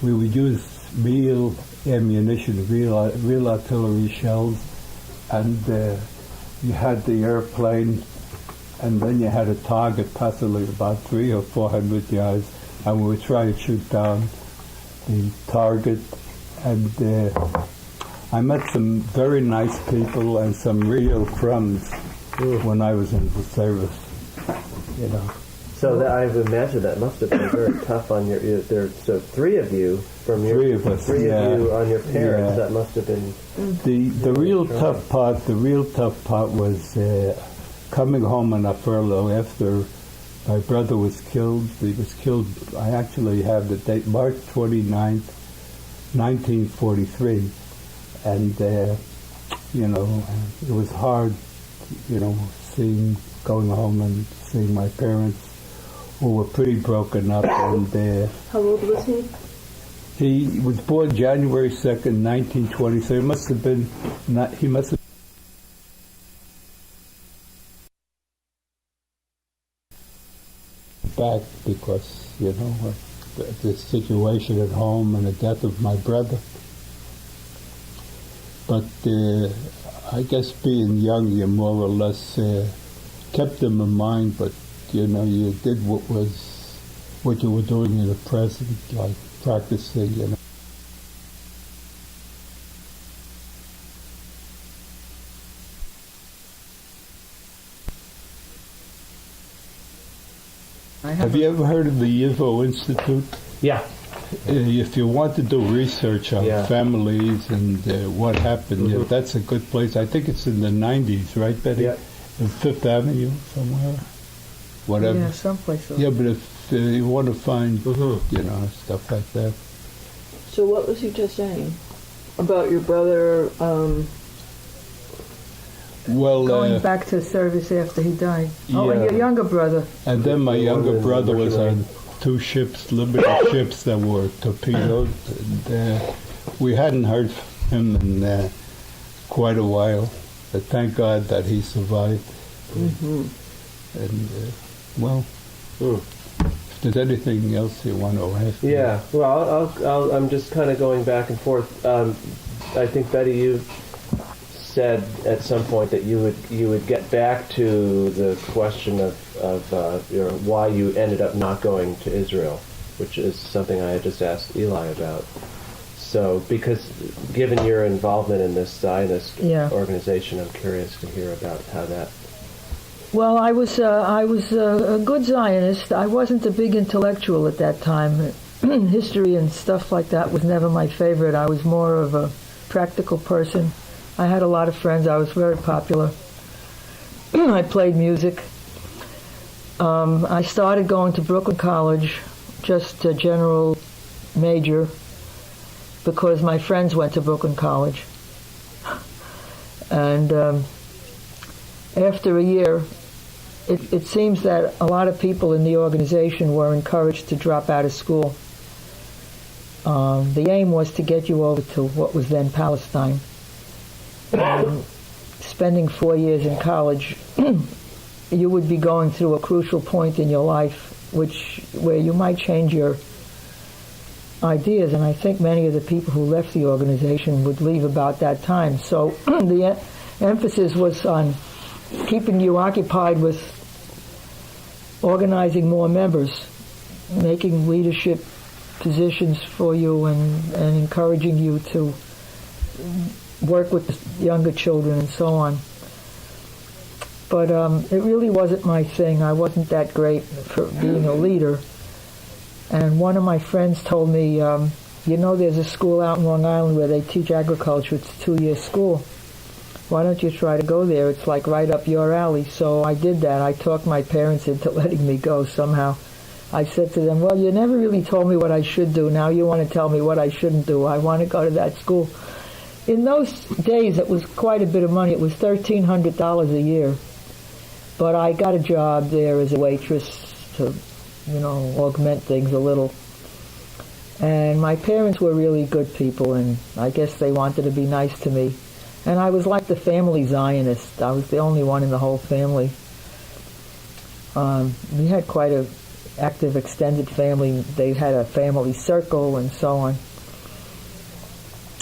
we would use real ammunition, real artillery shells, and you had the airplane, and then you had a target possibly about 300 or 400 yards, and we would try to shoot down the target. And I met some very nice people and some real crumbs when I was in the service, So I would imagine that must have been very tough on so three of you from your Three of us, three yeah. of you on your parents. Yeah. That must have been The real tough part was coming home on a furlough after my brother was killed. He was killed, I actually have the date, March 29th, 1943. And, it was hard, going home and seeing my parents, who were pretty broken up. And How old was he? he was born January 2nd, 1920, so he must have been, back because, the situation at home and the death of my brother. But I guess being young, you more or less kept them in mind, but, you did what you were doing in the present, like practicing, Have you ever heard of the YIVO Institute? yeah. If you want to do research on Yeah. families and what happened, that's a good place. I think it's in the 90s, right, Betty? Yeah. On Fifth Avenue somewhere, whatever. Yeah, someplace. Yeah, but if you want to find, stuff like that. So what was he just saying about your brother? Well, Going back to service after he died. Oh, and Yeah. your younger brother. and then my The younger one brother was working on two ships, Liberty ships that were torpedoed. And, we hadn't heard from him in quite a while, but thank God that he survived. And, if there's anything else you want to ask me. Yeah. Well, I'm just kind of going back and forth. I think, Betty, you said at some point that you would get back to the question of why you ended up not going to Israel, which is something I had just asked Eli about. So, because given your involvement in this Zionist organization, I'm curious to hear about how that. Well, I was a good Zionist. I wasn't a big intellectual at that time. History and stuff like that was never my favorite. I was more of a practical person. I had a lot of friends. I was very popular. I played music. I started going to Brooklyn College, just a general major, because my friends went to Brooklyn College. And after a year, it seems that a lot of people in the organization were encouraged to drop out of school. The aim was to get you over to what was then Palestine. Spending 4 years in college, you would be going through a crucial point in your life where you might change your ideas, and I think many of the people who left the organization would leave about that time. So the emphasis was on keeping you occupied with organizing more members, making leadership positions for you, and encouraging you to work with the younger children and so on. But it really wasn't my thing. I wasn't that great for being a leader. And one of my friends told me, you know, there's a school out in Long Island where they teach agriculture. It's a 2-year school. Why don't you try to go there? It's like right up your alley. So I did that. I talked my parents into letting me go somehow. I said to them, well, you never really told me what I should do. Now you want to tell me what I shouldn't do. I want to go to that school. In those days, it was quite a bit of money. It was $1,300 a year. But I got a job there as a waitress to, you know, augment things a little. And my parents were really good people, and I guess they wanted to be nice to me. And I was like the family Zionist. I was the only one in the whole family. We had quite a active extended family. They had a family circle and so on.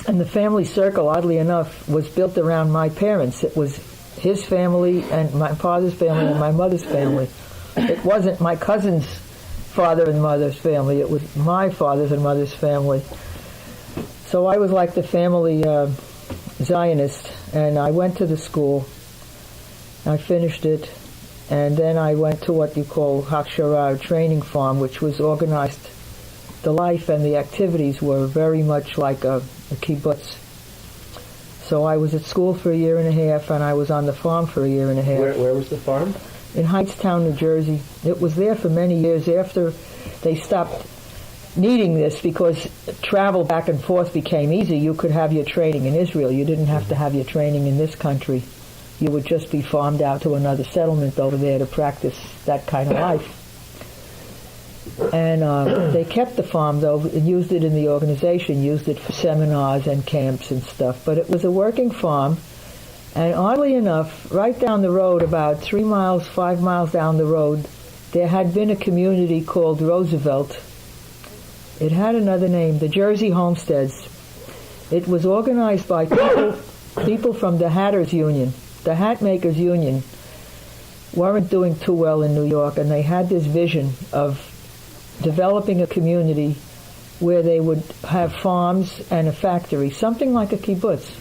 And the family circle, oddly enough, was built around my parents. It was his family and my father's family and my mother's family. It wasn't my cousin's father and mother's family. It was my father's and mother's family. So I was like the family Zionist, and I went to the school. I finished it, and then I went to what you call Hakshara, training farm, which was organized. The life and the activities were very much like a kibbutz. So I was at school for 1.5 years, and I was on the farm for 1.5 years. Where was the farm? In Hightstown, New Jersey. It was there for many years after they stopped needing this, because travel back and forth became easy. You could have your training in Israel. You didn't have to have your training in this country. You would just be farmed out to another settlement over there to practice that kind of life. And they kept the farm, though, and used it in the organization, used it for seminars and camps and stuff. But it was a working farm. And oddly enough, right down the road, about 3 miles, 5 miles down the road, there had been a community called Roosevelt. It had another name, the Jersey Homesteads. It was organized by people from the Hatters Union. The Hat Makers Union weren't doing too well in New York, and they had this vision of developing a community where they would have farms and a factory, something like a kibbutz.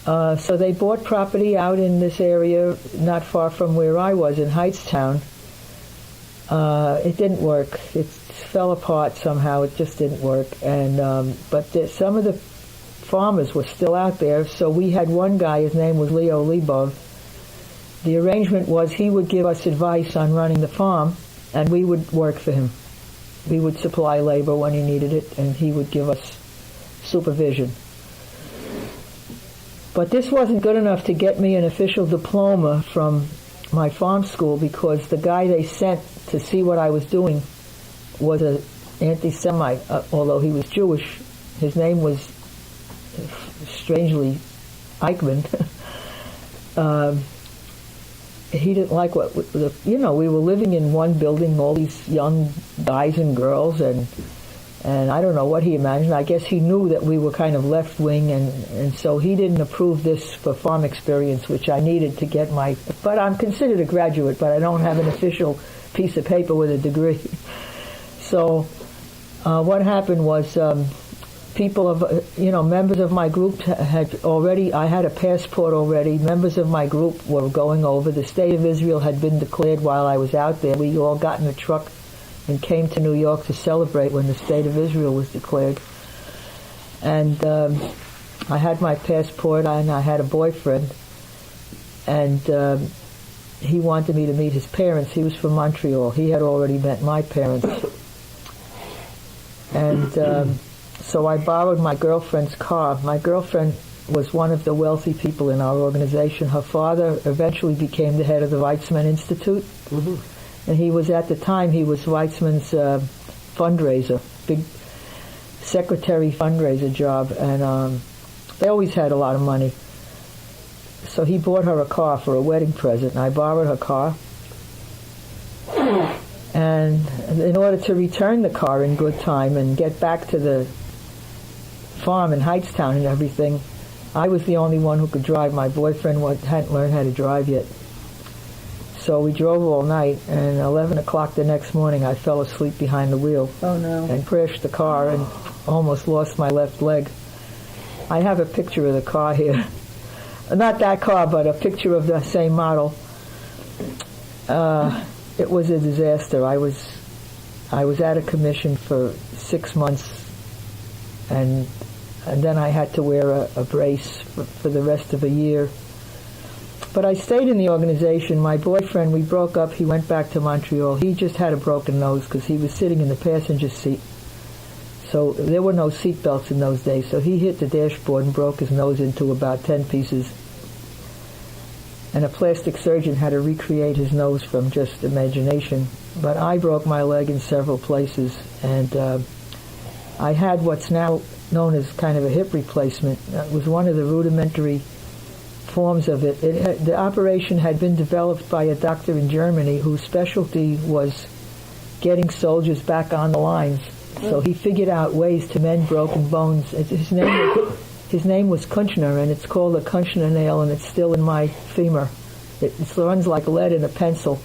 So they bought property out in this area, not far from where I was, in Hightstown. It didn't work. It fell apart somehow. It just didn't work. And but some of the farmers were still out there. So we had one guy. His name was Leo Lebov. The arrangement was he would give us advice on running the farm, and we would work for him. We would supply labor when he needed it, and he would give us supervision. But this wasn't good enough to get me an official diploma from my farm school, because the guy they sent to see what I was doing was an anti-Semite, although he was Jewish. His name was, strangely, Eichmann. He didn't like what, we were living in one building, all these young guys and girls, and I don't know what he imagined. I guess he knew that we were kind of left-wing, and so he didn't approve this for farm experience, which I needed to get but I'm considered a graduate, but I don't have an official piece of paper with a degree. So what happened was people of, members of my group had already, I had a passport already, members of my group were going over. The State of Israel had been declared while I was out there. We all got in a truck and came to New York to celebrate when the State of Israel was declared. And I had my passport, and I had a boyfriend, and he wanted me to meet his parents. He was from Montreal. He had already met my parents. And so I borrowed my girlfriend's car. My girlfriend was one of the wealthy people in our organization. Her father eventually became the head of the Weizmann Institute. Mm-hmm. And he was, at the time, he was Weizmann's fundraiser, big secretary fundraiser job, and they always had a lot of money. So he bought her a car for a wedding present, and I borrowed her car. And in order to return the car in good time and get back to the farm in Hightstown and everything, I was the only one who could drive. My boyfriend hadn't learned how to drive yet. So we drove all night, and 11 o'clock the next morning, I fell asleep behind the wheel Oh no. and crashed the car and almost lost my left leg. I have a picture of the car here. Not that car, but a picture of the same model. It was a disaster. I was out of commission for 6 months, and then I had to wear a brace for the rest of a year. But I stayed in the organization. My boyfriend, we broke up. He went back to Montreal. He just had a broken nose because he was sitting in the passenger seat. So there were no seat belts in those days. So he hit the dashboard and broke his nose into about 10 pieces. And a plastic surgeon had to recreate his nose from just imagination. But I broke my leg in several places, and I had what's now known as kind of a hip replacement. It was one of the rudimentary forms of it. The operation had been developed by a doctor in Germany whose specialty was getting soldiers back on the lines. So he figured out ways to mend broken bones. His name was Kunchner, and it's called a Kunchner nail, and it's still in my femur. It runs like lead in a pencil.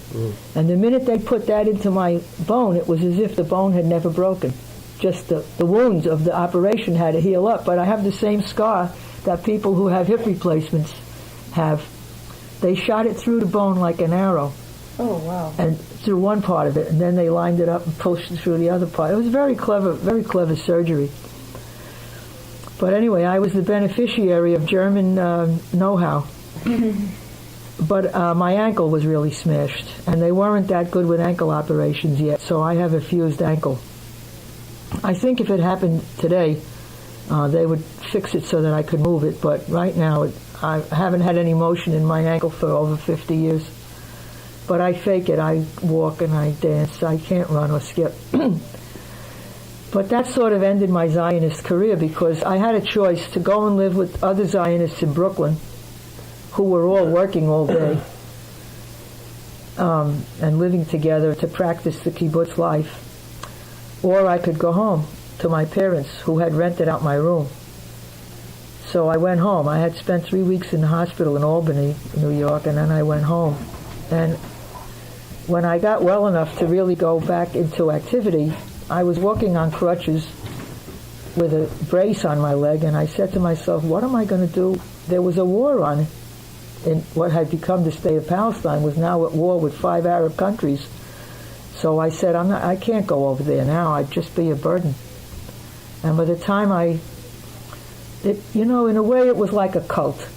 And the minute they put that into my bone, it was as if the bone had never broken. Just the wounds of the operation had to heal up. But I have the same scar that people who have hip replacements have. They shot it through the bone like an arrow. Oh wow. And through one part of it, and then they lined it up and pushed it through the other part. It was very clever surgery. But anyway, I was the beneficiary of German know-how. But my ankle was really smashed, and they weren't that good with ankle operations yet, so I have a fused ankle. I think if it happened today, they would fix it so that I could move it, but right now I haven't had any motion in my ankle for over 50 years. But I fake it. I walk and I dance. I can't run or skip. But that sort of ended my Zionist career because I had a choice to go and live with other Zionists in Brooklyn who were all working all day and living together to practice the kibbutz life. Or I could go home to my parents who had rented out my room. So I went home. I had spent 3 weeks in the hospital in Albany, New York, and then I went home. And when I got well enough to really go back into activity, I was walking on crutches with a brace on my leg, and I said to myself, what am I going to do? There was a war on in what had become the state of Palestine, was now at war with 5 Arab countries. So I said, I can't go over there now. I'd just be a burden. And by the time in a way it was like a cult,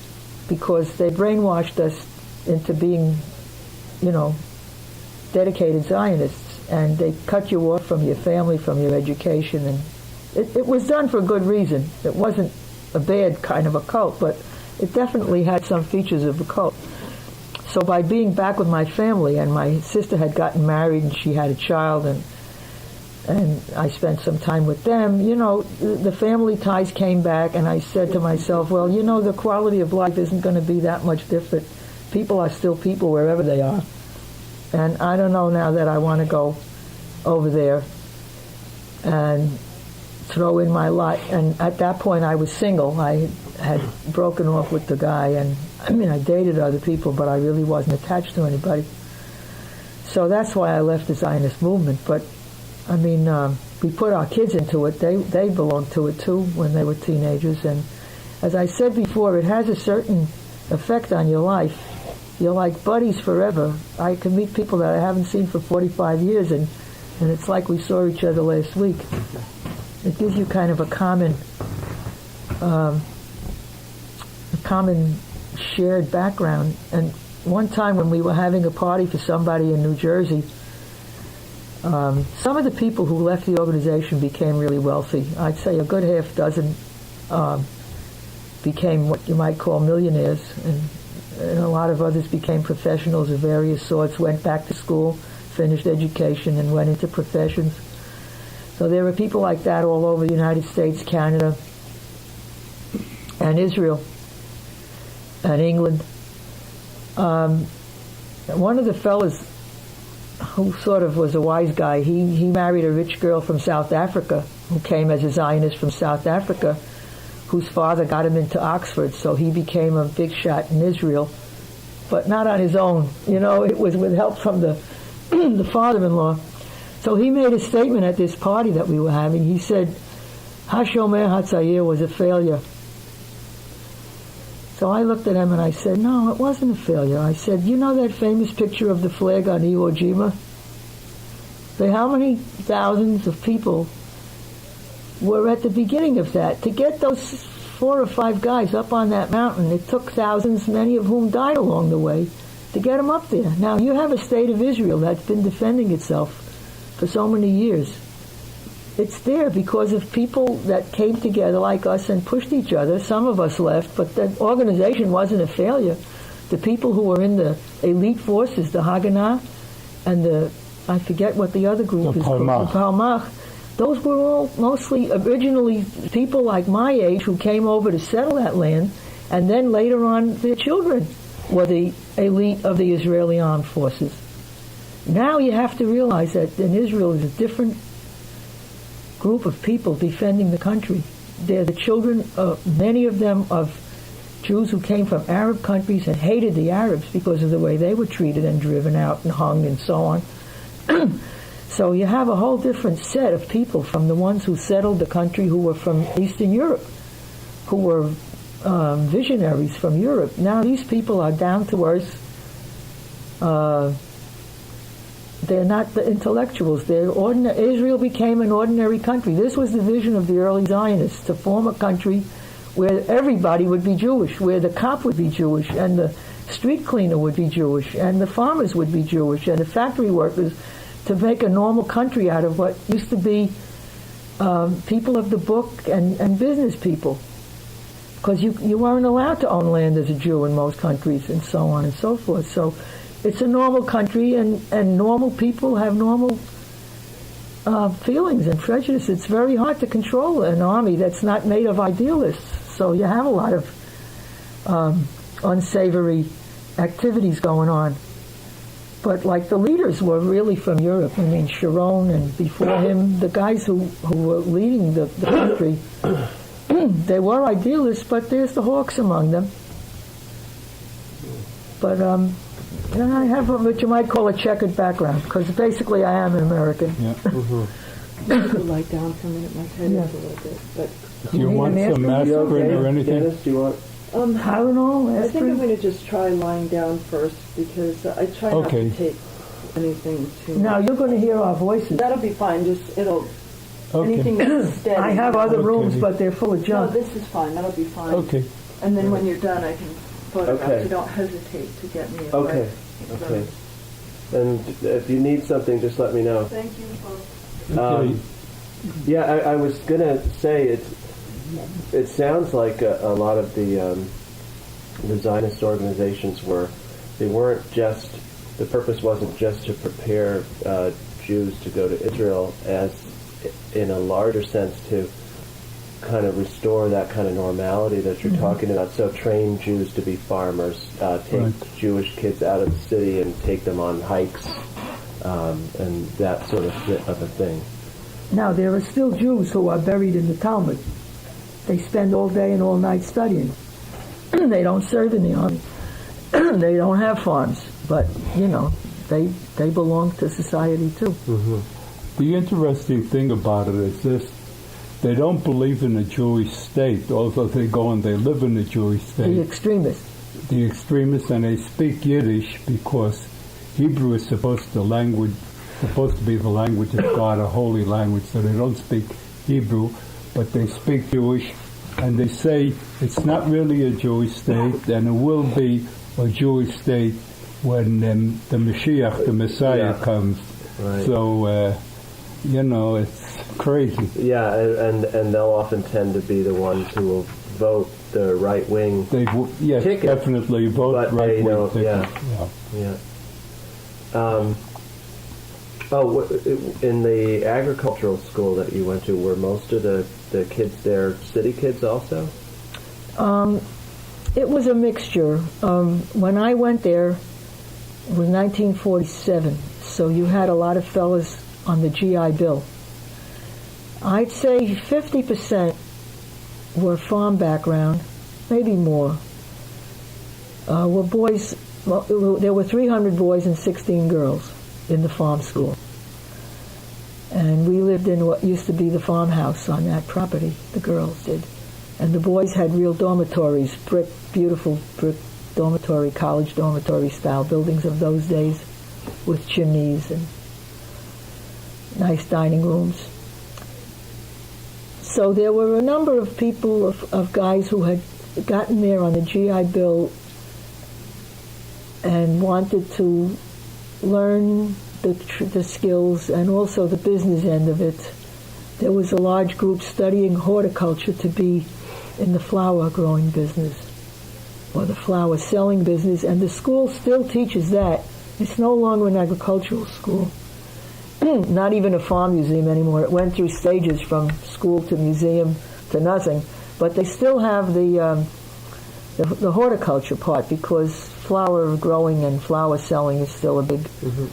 because they brainwashed us into being, dedicated Zionists, and they cut you off from your family, from your education, and it was done for good reason. It wasn't a bad kind of a cult, but it definitely had some features of a cult. So by being back with my family, and my sister had gotten married and she had a child, and I spent some time with them, the family ties came back, and I said to myself, well, the quality of life isn't going to be that much different. People are still people wherever they are. And I don't know now that I want to go over there and throw in my life. And at that point I was single. I had broken off with the guy, and I dated other people, but I really wasn't attached to anybody. So that's why I left the Zionist movement. But we put our kids into it. They belonged to it too when they were teenagers. And as I said before, it has a certain effect on your life. You're like buddies forever. I can meet people that I haven't seen for 45 years, and it's like we saw each other last week. It gives you kind of a common shared background. And one time when we were having a party for somebody in New Jersey, some of the people who left the organization became really wealthy. I'd say a good half dozen became what you might call millionaires, and a lot of others became professionals of various sorts, went back to school, finished education, and went into professions. So there were people like that all over the United States, Canada, and Israel, and England. One of the fellas who sort of was a wise guy, he married a rich girl from South Africa who came as a Zionist from South Africa, whose father got him into Oxford, so he became a big shot in Israel, but not on his own. It was with help from the the father-in-law. So he made a statement at this party that we were having. He said, Hashomer Hatzayir was a failure. So I looked at him and I said, no, it wasn't a failure. I said, you know that famous picture of the flag on Iwo Jima? How many thousands of people were at the beginning of that? To get those 4 or 5 guys up on that mountain, it took thousands, many of whom died along the way, to get them up there. Now, you have a state of Israel that's been defending itself for so many years. It's there because of people that came together like us and pushed each other. Some of us left, but the organization wasn't a failure. The people who were in the elite forces, the Haganah, and I forget what the other group is called, the Palmach, those were all mostly originally people like my age who came over to settle that land, and then later on their children were the elite of the Israeli armed forces. Now you have to realize that in Israel is a different group of people defending the country. They're the children, many of them, of Jews who came from Arab countries and hated the Arabs because of the way they were treated and driven out and hung and so on. So you have a whole different set of people from the ones who settled the country who were from Eastern Europe, who were visionaries from Europe. Now these people are down to earth. They're not the intellectuals. Israel became an ordinary country. This was the vision of the early Zionists, to form a country where everybody would be Jewish, where the cop would be Jewish, and the street cleaner would be Jewish, and the farmers would be Jewish, and the factory workers, to make a normal country out of what used to be people of the book and business people. Because you weren't allowed to own land as a Jew in most countries, and so on and so forth. So it's a normal country, and normal people have normal feelings and prejudices. It's very hard to control an army that's not made of idealists. So you have a lot of unsavory activities going on. But like the leaders were really from Europe. I mean, Sharon and before him, the guys who were leading the country, they were idealists, but there's the hawks among them. But I have what you might call a checkered background, because basically I am an American. Yeah. Just to lie down for a minute, my head is a little bit. But Do you want some aspirin or anything? Dennis, do you want? Tylenol, I think I'm aspirin? going to just try lying down first, because I try not Okay. to take anything too Now much. you're going to hear our voices. That'll be fine. Just Okay. anything that's steady. I have other Okay. rooms, but they're full of No, junk. this is fine. That'll be fine. Okay. And then when you're done, I can photograph. Okay. So don't hesitate to get me a Okay. break. Okay. And if you need something, just let me know. Thank you both. Okay. Yeah, I was gonna say it sounds like a lot of the Zionist organizations the purpose wasn't just to prepare Jews to go to Israel, as in a larger sense to kind of restore that kind of normality that you're talking about. So train Jews to be farmers, take Right. Jewish kids out of the city and take them on hikes, and that sort of a thing. Now, there are still Jews who are buried in the Talmud. They spend all day and all night studying. They don't serve in the army. They don't have farms. But, they belong to society too. The interesting thing about it is this: they don't believe in a Jewish state, although they go and they live in a Jewish The state. extremists. The extremists, and they speak Yiddish because Hebrew is supposed to be the language of God, a holy language, so they don't speak Hebrew, but they speak Jewish, and they say it's not really a Jewish state, and it will be a Jewish state when the Mashiach, the Messiah, Yeah. comes. Right. So, it's crazy. Yeah, and they'll often tend to be the ones who will vote the right wing. Yes, Ticket. definitely vote But right they wing don't- ticket. yeah. Yeah. In the agricultural school that you went to, were most of the kids there city kids also? It was a mixture. When I went there, it was 1947, so you had a lot of fellas on the GI Bill. I'd say 50% were farm background, maybe more. Were boys. Well, there were 300 boys and 16 girls in the farm school, and we lived in what used to be the farmhouse on that property. The girls did, and the boys had real dormitories, beautiful brick dormitory, college dormitory style buildings of those days, with chimneys and nice dining rooms. So there were a number of people, of guys who had gotten there on the GI Bill and wanted to learn the skills and also the business end of it. There was a large group studying horticulture to be in the flower growing business or the flower selling business, and the school still teaches that. It's no longer an agricultural school. Not even a farm museum anymore. It went through stages from school to museum to nothing. But they still have the horticulture part, because flower growing and flower selling is still a big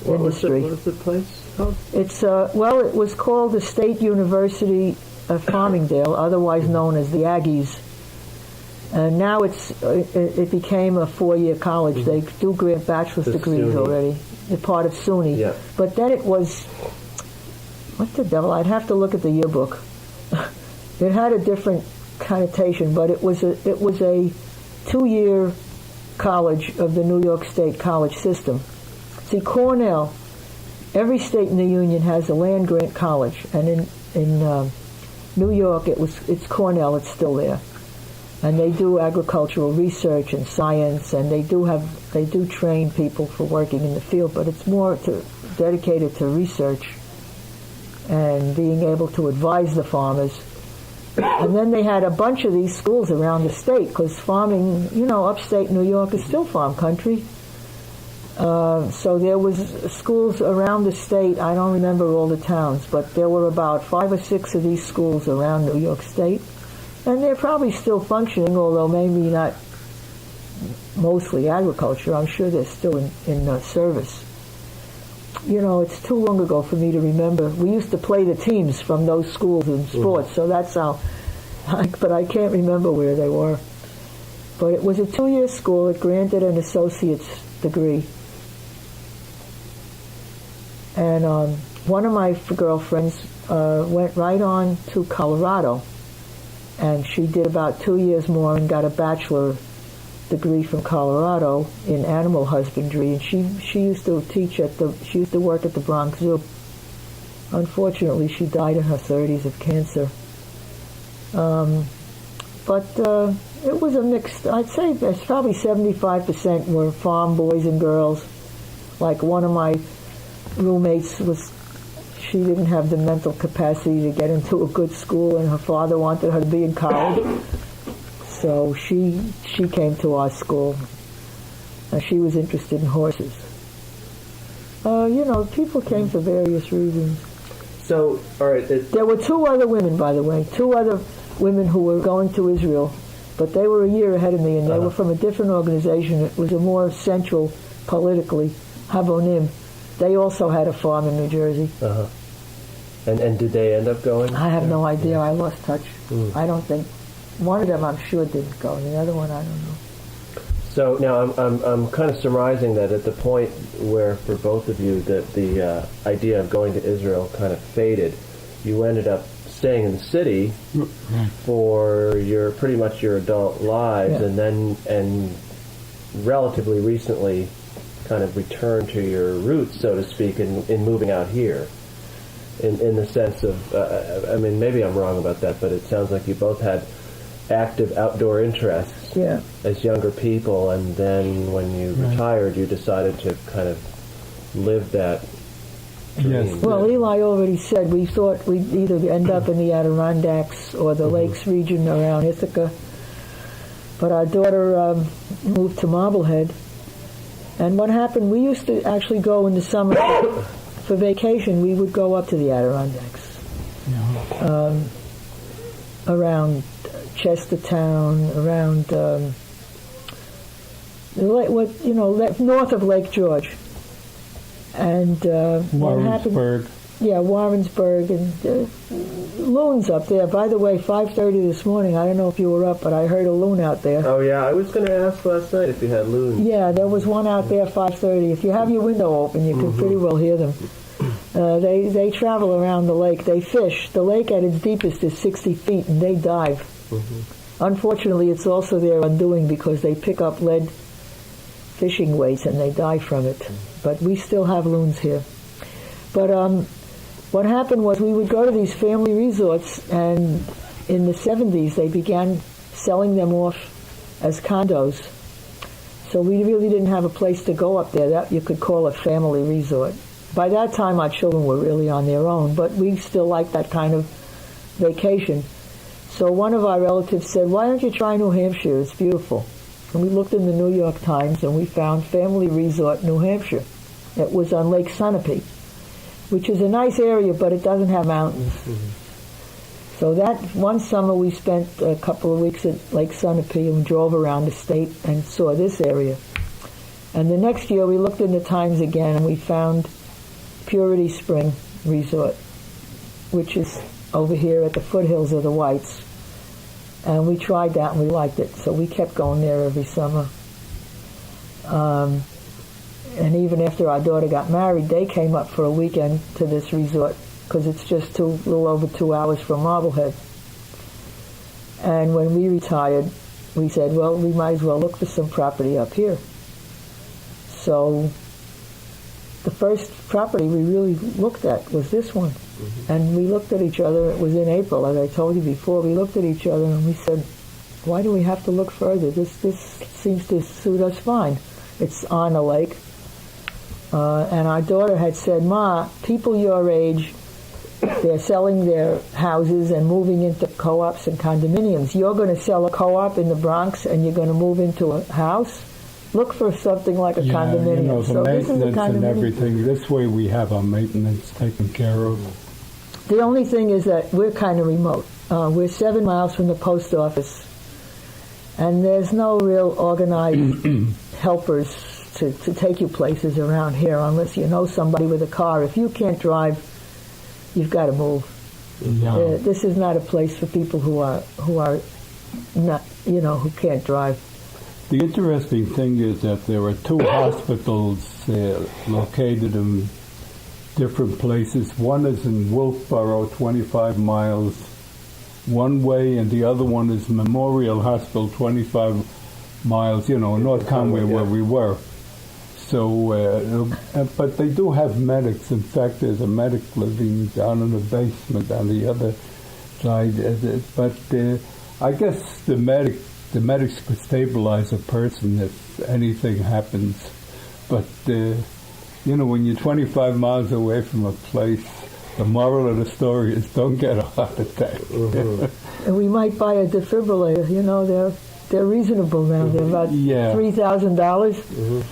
industry. What was the place called? It's well, it was called the State University of Farmingdale, otherwise known as the Aggies. And now it became a 4-year college. They do grant bachelor's degrees SUNY. already. They're part of SUNY. Yeah. But then it was, what the devil? I'd have to look at the yearbook. It had a different connotation, but it was a 2-year college of the New York State college system. See, Cornell, every state in the Union has a land-grant college, and in New York it's Cornell. It's still there, and they do agricultural research and science, and they do train people for working in the field, but it's more dedicated to research and being able to advise the farmers. And then they had a bunch of these schools around the state, because farming, upstate New York is still farm country. So there was schools around the state. I don't remember all the towns, but there were about 5 or 6 of these schools around New York State. And they're probably still functioning, although maybe not mostly agriculture. I'm sure they're still in service. It's too long ago for me to remember. We used to play the teams from those schools in sports, so that's how. But I can't remember where they were. But it was a 2-year school. It granted an associate's degree. And one of my girlfriends went right on to Colorado, and she did about 2 years more and got a bachelor degree from Colorado in animal husbandry, and she used to she used to work at the Bronx Zoo. Unfortunately, she died in her 30s of cancer. But it was a mixed. I'd say there's probably 75% were farm boys and girls. Like one of my roommates she didn't have the mental capacity to get into a good school, and her father wanted her to be in college. So she came to our school, and she was interested in horses. People came for various reasons. So, all right. There were 2 other women, by the way, 2 other women who were going to Israel, but they were a year ahead of me, and they were from a different organization. It was a more central politically, Habonim. They also had a farm in New Jersey. Uh-huh. And did they end up going? I have no idea. I lost touch. I don't think. One of them, I'm sure, didn't go. The other one, I don't know. So now I'm kind of surmising that at the point where, for both of you, that the idea of going to Israel kind of faded, you ended up staying in the city for pretty much your adult lives, and relatively recently kind of returned to your roots, so to speak, in moving out here. In the sense of, maybe I'm wrong about that, but it sounds like you both had active outdoor interests as younger people, and then when you retired, you decided to kind of live that dream. Yes. Well, Eli already said we thought we'd either end up in the Adirondacks or the Lakes region around Ithaca, but our daughter moved to Marblehead, and what happened, we used to actually go in the summer for vacation. We would go up to the Adirondacks, around Chestertown, around north of Lake George, and what happened? Yeah, Warrensburg and loons up there. By the way, 5:30 this morning. I don't know if you were up, but I heard a loon out there. Oh yeah, I was going to ask last night if you had loons. Yeah, there was one out there 5:30. If you have your window open, you can pretty well hear them. They travel around the lake. They fish. The lake at its deepest is 60 feet, and they dive. Unfortunately, it's also their undoing because they pick up lead fishing weights and they die from it. But we still have loons here. But what happened was we would go to these family resorts, and in the 70s they began selling them off as condos. So we really didn't have a place to go up there that you could call a family resort. By that time our children were really on their own, but we still liked that kind of vacation. So one of our relatives said, why don't you try New Hampshire? It's beautiful. And we looked in the New York Times and we found Family Resort New Hampshire. It was on Lake Sunapee, which is a nice area, but it doesn't have mountains. So that one summer we spent a couple of weeks at Lake Sunapee and drove around the state and saw this area. And the next year we looked in the Times again and we found Purity Spring Resort, which is over here at the foothills of the Whites. And we tried that and we liked it, so we kept going there every summer. And even after our daughter got married, they came up for a weekend to this resort because it's just a little over 2 hours from Marblehead. And when we retired, we said, well, we might as well look for some property up here. So the first property we really looked at was this one. And we looked at each other. It was in April, as I told you before. We looked at each other and we said, why do we have to look further? This seems to suit us fine. It's on a lake. And our daughter had said, Ma, people your age, they're selling their houses and moving into co-ops and condominiums. You're going to sell a co-op in the Bronx and you're going to move into a house? Look for something like a condominium. You know, the so this is a maintenance and condominium. everything. This way we have our maintenance taken care of. The only thing is that we're kind of remote. We're 7 miles from the post office, and there's no real organized helpers to take you places around here unless you know somebody with a car. If you can't drive, you've got to move. Yeah. This is not a place for people who are not, who can't drive. The interesting thing is that there are two hospitals located in different places. One is in Wolfboro, 25 miles one way, and the other one is Memorial Hospital, 25 miles, North Conway, where we were. So, but they do have medics. In fact, there's a medic living down in the basement on the other side. But I guess the medics could stabilize a person if anything happens. But, when you're 25 miles away from a place, the moral of the story is don't get a heart attack. And we might buy a defibrillator. They're reasonable now. They're about $3,000.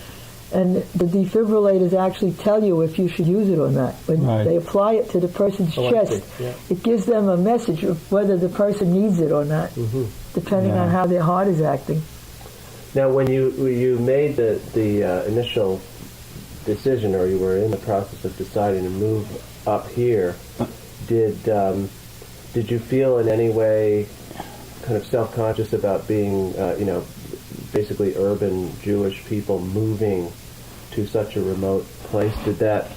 And the defibrillators actually tell you if you should use it or not. When they apply it to the person's chest, it gives them a message of whether the person needs it or not, depending on how their heart is acting. Now, when you made the initial decision, or you were in the process of deciding to move up here, did you feel in any way kind of self-conscious about being, basically urban Jewish people moving to such a remote place? Did that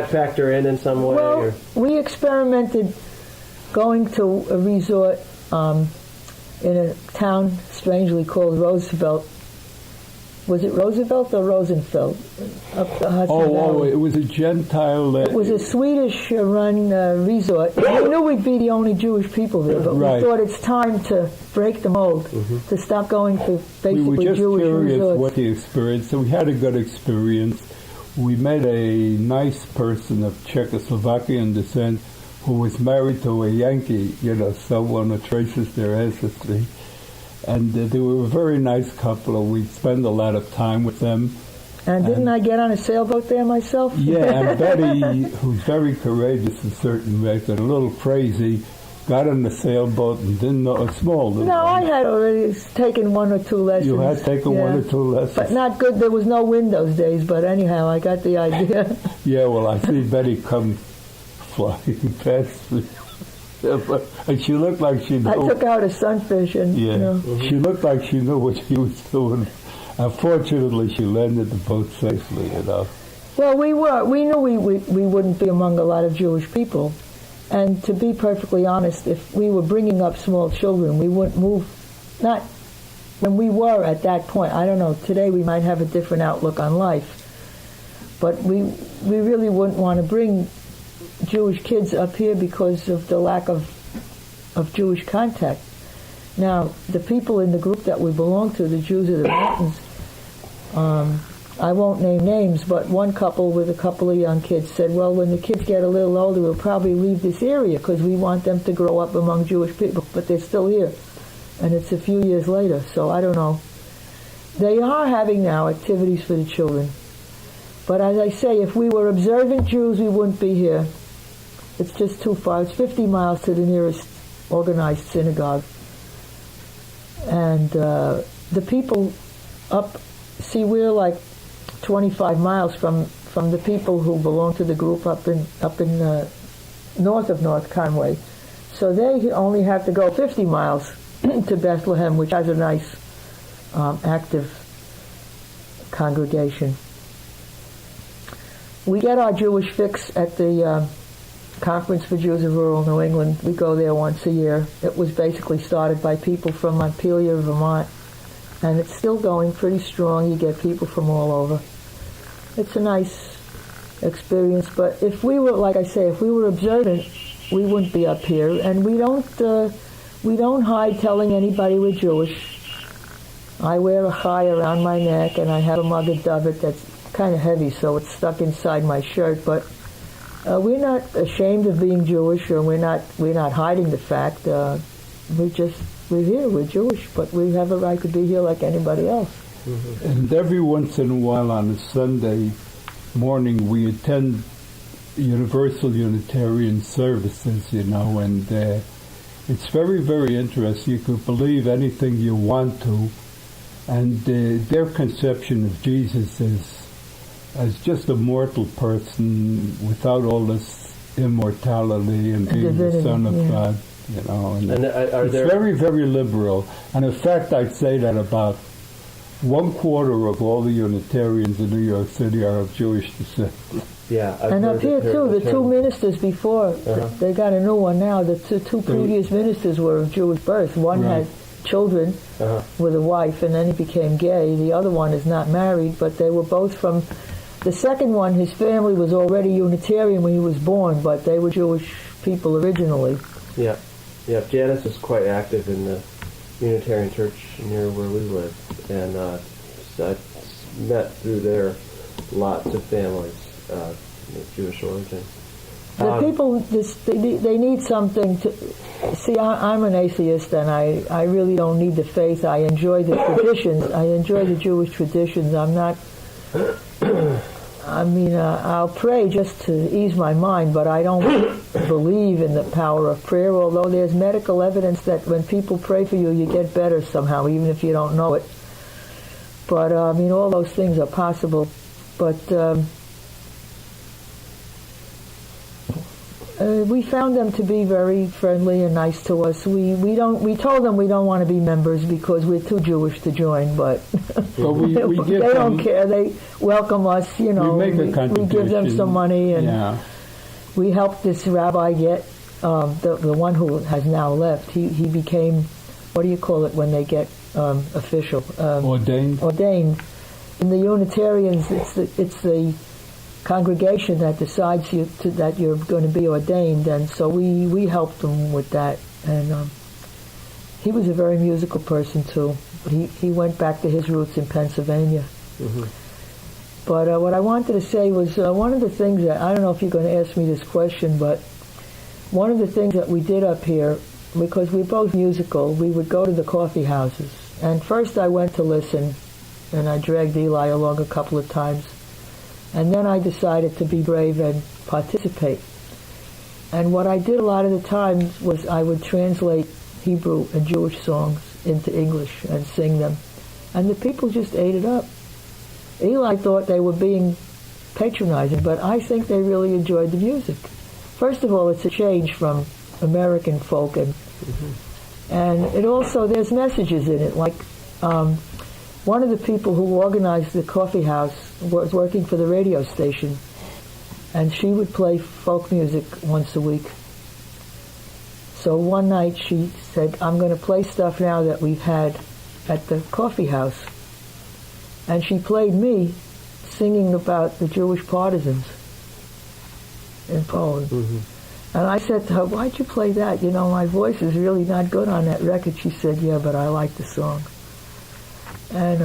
factor in some way? Well, or? We experimented going to a resort in a town strangely called Roosevelt. Was it Roosevelt or Rosenfeld? Up the Hudson Valley. It was a Gentile. It was a Swedish-run resort. We knew we'd be the only Jewish people there, but we thought it's time to break the mold, to stop going to basically We were just Jewish curious resorts. what the experience. So we had a good experience. We met a nice person of Czechoslovakian descent who was married to a Yankee, someone who traces their ancestry. And they were a very nice couple. We'd spend a lot of time with them. And didn't I get on a sailboat there myself? Yeah, and Betty, who's very courageous in certain ways and a little crazy, got on the sailboat and didn't know, a small little No, I one. had already taken one or two lessons. You had taken one yeah. or two lessons. But not good. There was no wind those days. But anyhow, I got the idea. Yeah, well, I see Betty come flying past me. And she looked like she knew. I took out a sunfish, and Yeah, you know, she looked like she knew what she was doing. Unfortunately, she landed the boat safely, you know. well, we knew we wouldn't be among a lot of Jewish people, and to be perfectly honest, if we were bringing up small children, we wouldn't move. Not when we were at that point. I don't know. Today we might have a different outlook on life, but we really wouldn't want to bring Jewish kids up here because of the lack of Jewish contact. Now, the people in the group that we belong to, the Jews of the Mountains, I won't name names, but one couple with a couple of young kids said, well, when the kids get a little older, we'll probably leave this area because we want them to grow up among Jewish people, but they're still here. And it's a few years later, so I don't know. They are having now activities for the children. But as I say, if we were observant Jews, we wouldn't be here. It's just too far. It's 50 miles to the nearest organized synagogue. And the people up, see, we're like 25 miles from the people who belong to the group up in north of North Conway. So they only have to go 50 miles to Bethlehem, which has a nice active congregation. We get our Jewish fix at the Conference for Jews of Rural New England. We go there once a year. It was basically started by people from Montpelier, Vermont, and it's still going pretty strong. You get people from all over. It's a nice experience, but if we were, like I say, if we were observant, we wouldn't be up here, and we don't hide telling anybody we're Jewish. I wear a chai around my neck, and I have a Maggid David that's kind of heavy, so it's stuck inside my shirt, but we're not ashamed of being Jewish, or we're not hiding the fact. We're here, we're Jewish, but we have a right to be here like anybody else. Mm-hmm. And every once in a while on a Sunday morning we attend Universal Unitarian services, you know, and it's very, very interesting. You could believe anything you want to, and their conception of Jesus is as just a mortal person without all this immortality and being the Son of God, you know. And it's very, very liberal. And in fact, I'd say that about 1/4 of all the Unitarians in New York City are of Jewish descent. Yeah, I've and up here too, the two ministers before, they got a new one now. The two previous ministers were of Jewish birth. One had children with a wife, and then he became gay. The other one is not married, but they were both from. The second one, his family was already Unitarian when he was born, but they were Jewish people originally. Yeah. Janice is quite active in the Unitarian Church near where we live, and I've met through there lots of families of Jewish origin. The people, they need something to... See, I'm an atheist, and I really don't need the faith. I enjoy the traditions. I enjoy the Jewish traditions. I'm not... I'll pray just to ease my mind, but I don't believe in the power of prayer, although there's medical evidence that when people pray for you, you get better somehow, even if you don't know it. But, all those things are possible. But we found them to be very friendly and nice to us. We told them we don't want to be members because we're too Jewish to join, but we give they don't care. They welcome us, you know. We make a contribution. We give them some money, and we helped this rabbi get the one who has now left. He became, what do you call it when they get official? Ordained. Ordained. In the Unitarians, it's the congregation that decides that you're going to be ordained, and so we helped him with that. And he was a very musical person too. He went back to his roots in Pennsylvania. Mm-hmm. But what I wanted to say was one of the things that, I don't know if you're going to ask me this question, but one of the things that we did up here, because we're both musical, we would go to the coffee houses. And first I went to listen, and I dragged Eli along a couple of times. And then I decided to be brave and participate. And what I did a lot of the times was I would translate Hebrew and Jewish songs into English and sing them. And the people just ate it up. Eli thought they were being patronizing, but I think they really enjoyed the music. First of all, it's a change from American folk, and it also, there's messages in it. Like one of the people who organized the coffee house was working for the radio station, and she would play folk music once a week. So one night she said, I'm going to play stuff now that we've had at the coffee house. And she played me singing about the Jewish partisans in Poland. And I said to her, why'd you play that? You know, my voice is really not good on that record. She said, yeah, but I like the song. And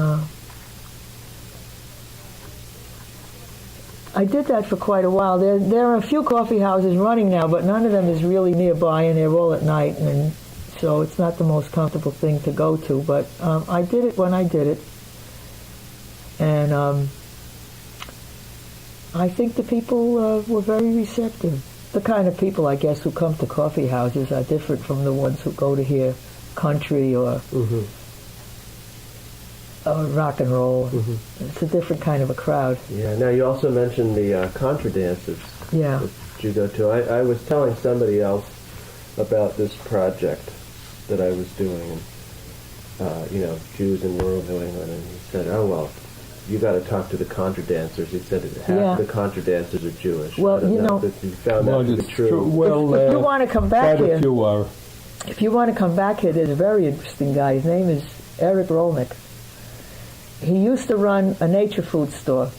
I did that for quite a while. There are a few coffee houses running now, but none of them is really nearby, and they're all at night, and so it's not the most comfortable thing to go to. But I did it when I did it. And I think the people were very receptive. The kind of people, I guess, who come to coffee houses are different from the ones who go to hear country or rock and roll. It's a different kind of a crowd. Yeah. Now, you also mentioned the contra dancers Yeah. that you go to. I was telling somebody else about this project that I was doing, and Jews in rural New England, and he said, "Oh well, you got to talk to the contra dancers." He said half the contra dancers are Jewish. Well, I don't you know, if you found that to be it's true. Well, if you want to come back quite here, a few are. if you want to come back here, there's a very interesting guy. His name is Eric Rolnick. He used to run a nature food store,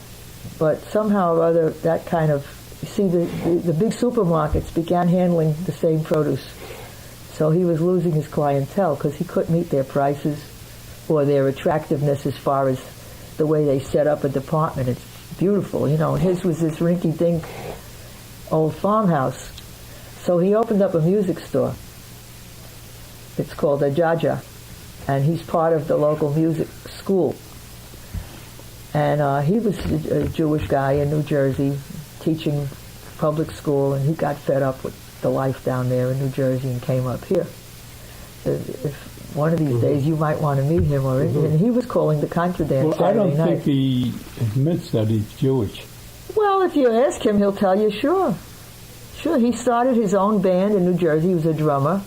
but somehow or other, that kind of, you see, the big supermarkets began handling the same produce. So he was losing his clientele because he couldn't meet their prices or their attractiveness as far as the way they set up a department. It's beautiful, you know. His was this rinky-dink old farmhouse. So he opened up a music store. It's called a Jaja, and he's part of the local music school. And he was a Jewish guy in New Jersey, teaching public school, and he got fed up with the life down there in New Jersey and came up here. If one of these days you might want to meet him, and he was calling the contra dance Well, I Saturday don't night. think he admits that he's Jewish. Well, if you ask him, he'll tell you, sure. Sure, he started his own band in New Jersey. He was a drummer.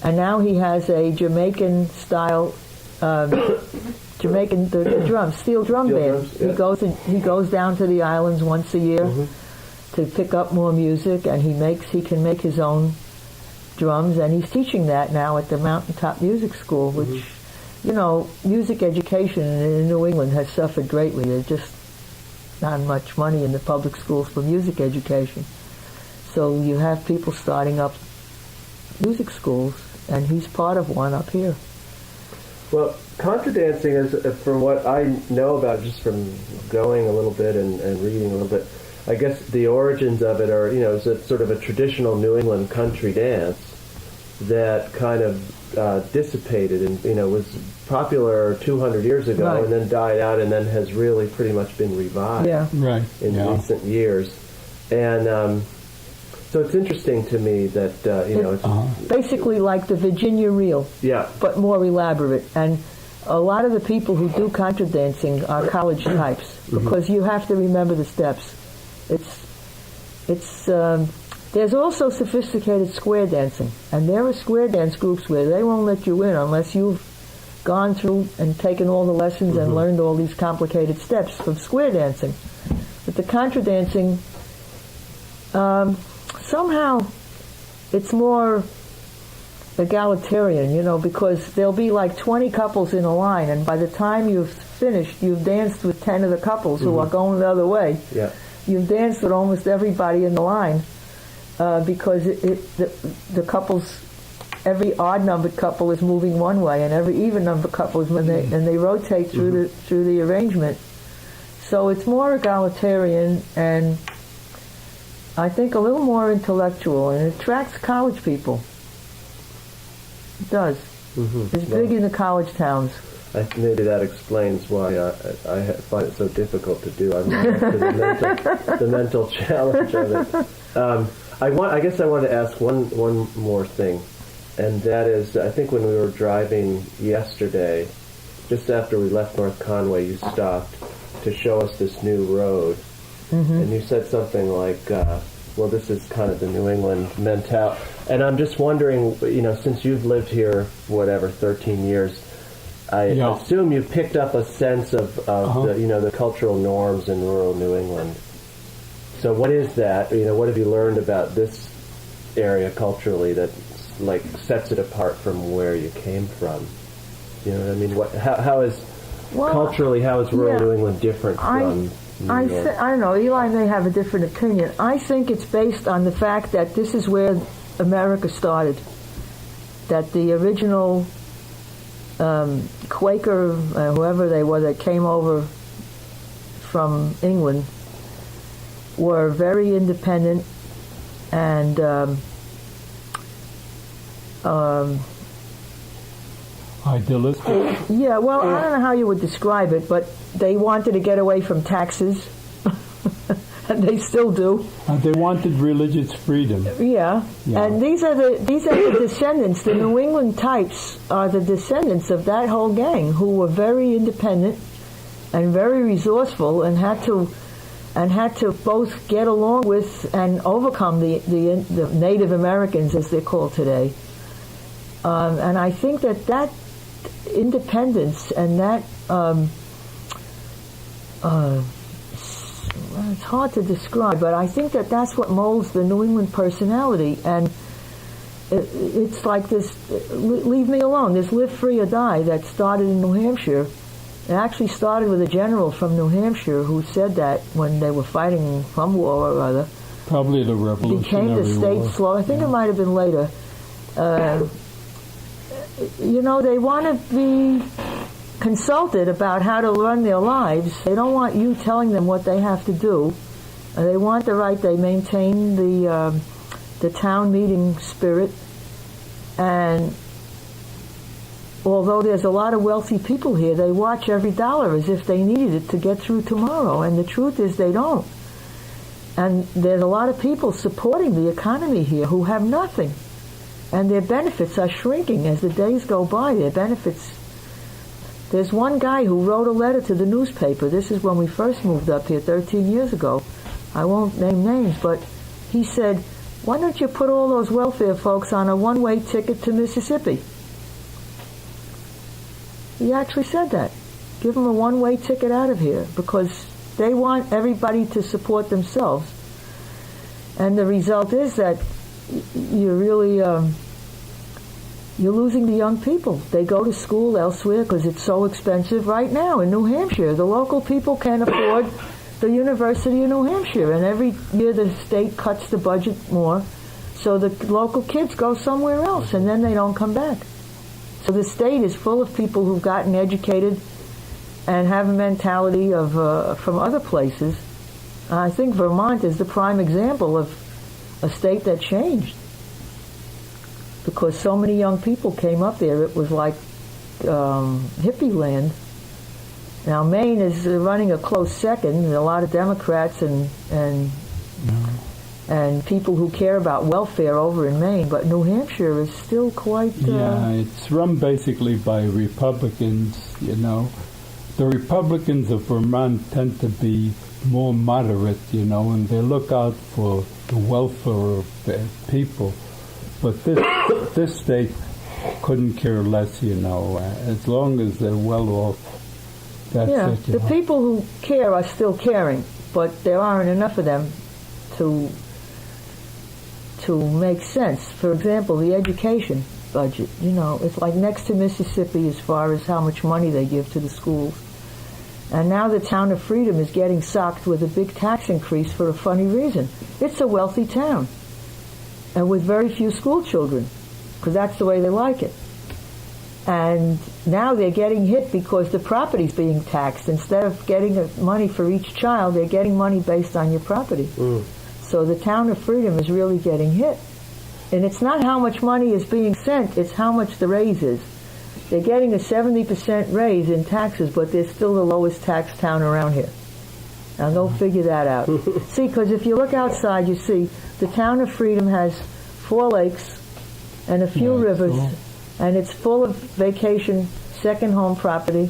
And now he has a Jamaican-style, the drums, steel drum Steel band. drums, yeah. He goes down to the islands once a year to pick up more music, and he can make his own drums, and he's teaching that now at the Mountaintop Music School, which, you know, music education in New England has suffered greatly. There's just not much money in the public schools for music education. So you have people starting up music schools, and he's part of one up here. Well, contra dancing is, from what I know about, just from going a little bit and reading a little bit, I guess the origins of it are, it's a sort of a traditional New England country dance that kind of dissipated and, was popular 200 years ago Right. and then died out and then has really pretty much been revived Yeah. Right. in recent years. And so it's interesting to me that, it's, Basically like the Virginia reel, yeah, but more elaborate. And a lot of the people who do contra dancing are college types, because you have to remember the steps. There's also sophisticated square dancing, and there are square dance groups where they won't let you in unless you've gone through and taken all the lessons and learned all these complicated steps from square dancing. But the contra dancing, somehow it's more egalitarian, because there'll be like 20 couples in a line, and by the time you've finished, you've danced with 10 of the couples who are going the other way. yeah. You've danced with almost everybody in the line, because the couples, every odd-numbered couple is moving one way, and every even-numbered couple is and they rotate through the arrangement. So it's more egalitarian and I think a little more intellectual, and it attracts college people. It does. It's big in the college towns. Maybe that explains why I find it so difficult to do. I'm not up to the mental challenge of it. I guess I want to ask one more thing, and that is, I think when we were driving yesterday, just after we left North Conway, you stopped to show us this new road, and you said something like, well, this is kind of the New England mentality. And I'm just wondering, since you've lived here, 13 years, I assume you've picked up a sense of the cultural norms in rural New England. So what is that? What have you learned about this area culturally that sets it apart from where you came from? You know what I mean? How is culturally, how is rural New England different from New York? I don't know. Eli may have a different opinion. I think it's based on the fact that this is where America started. That the original Quaker, whoever they were that came over from England, were very independent and idealistic. yeah, well, I don't know how you would describe it, but they wanted to get away from taxes, and they still do. They wanted religious freedom. Yeah. And these are the descendants. The New England types are the descendants of that whole gang, who were very independent and very resourceful, and had to both get along with and overcome the Native Americans, as they're called today. And I think that independence and that it's hard to describe, but I think that's what molds the New England personality. And it's like this, leave me alone, this live free or die that started in New Hampshire. It actually started with a general from New Hampshire who said that when they were fighting some war or other. Probably the Revolutionary Became the state War. slow. I think it might have been later. They want to be consulted about how to run their lives. They don't want you telling them what they have to do. They want the right. They maintain the town meeting spirit. And although there's a lot of wealthy people here, they watch every dollar as if they needed it to get through tomorrow. And the truth is they don't. And there's a lot of people supporting the economy here who have nothing. And their benefits are shrinking as the days go by. Their benefits. There's one guy who wrote a letter to the newspaper. This is when we first moved up here 13 years ago. I won't name names, but he said, why don't you put all those welfare folks on a one-way ticket to Mississippi? He actually said that. Give them a one-way ticket out of here, because they want everybody to support themselves. And the result is that you're really you're losing the young people. They go to school elsewhere because it's so expensive right now in New Hampshire. The local people can't afford the University of New Hampshire, and every year the state cuts the budget more, so the local kids go somewhere else, and then they don't come back. So the state is full of people who've gotten educated and have a mentality of from other places. I think Vermont is the prime example of a state that changed, because so many young people came up there. It was like hippie land. Now Maine is running a close second. A lot of Democrats and people who care about welfare over in Maine, but New Hampshire is still quite... it's run basically by Republicans, The Republicans of Vermont tend to be more moderate, and they look out for the welfare of people. But this state couldn't care less, as long as they're well off. That's it. The people who care are still caring, but there aren't enough of them to make sense. For example, the education budget, it's like next to Mississippi as far as how much money they give to the schools. And now the town of Freedom is getting socked with a big tax increase for a funny reason. It's a wealthy town, and with very few school children, because that's the way they like it. And now they're getting hit because the property's being taxed. Instead of getting money for each child, they're getting money based on your property. So the town of Freedom is really getting hit. And it's not how much money is being sent, it's how much the raise is. They're getting a 70% raise in taxes, but they're still the lowest taxed town around here. Now go figure that out. See, because if you look outside, you see the town of Freedom has 4 lakes and a few rivers, and it's full of vacation, second home property,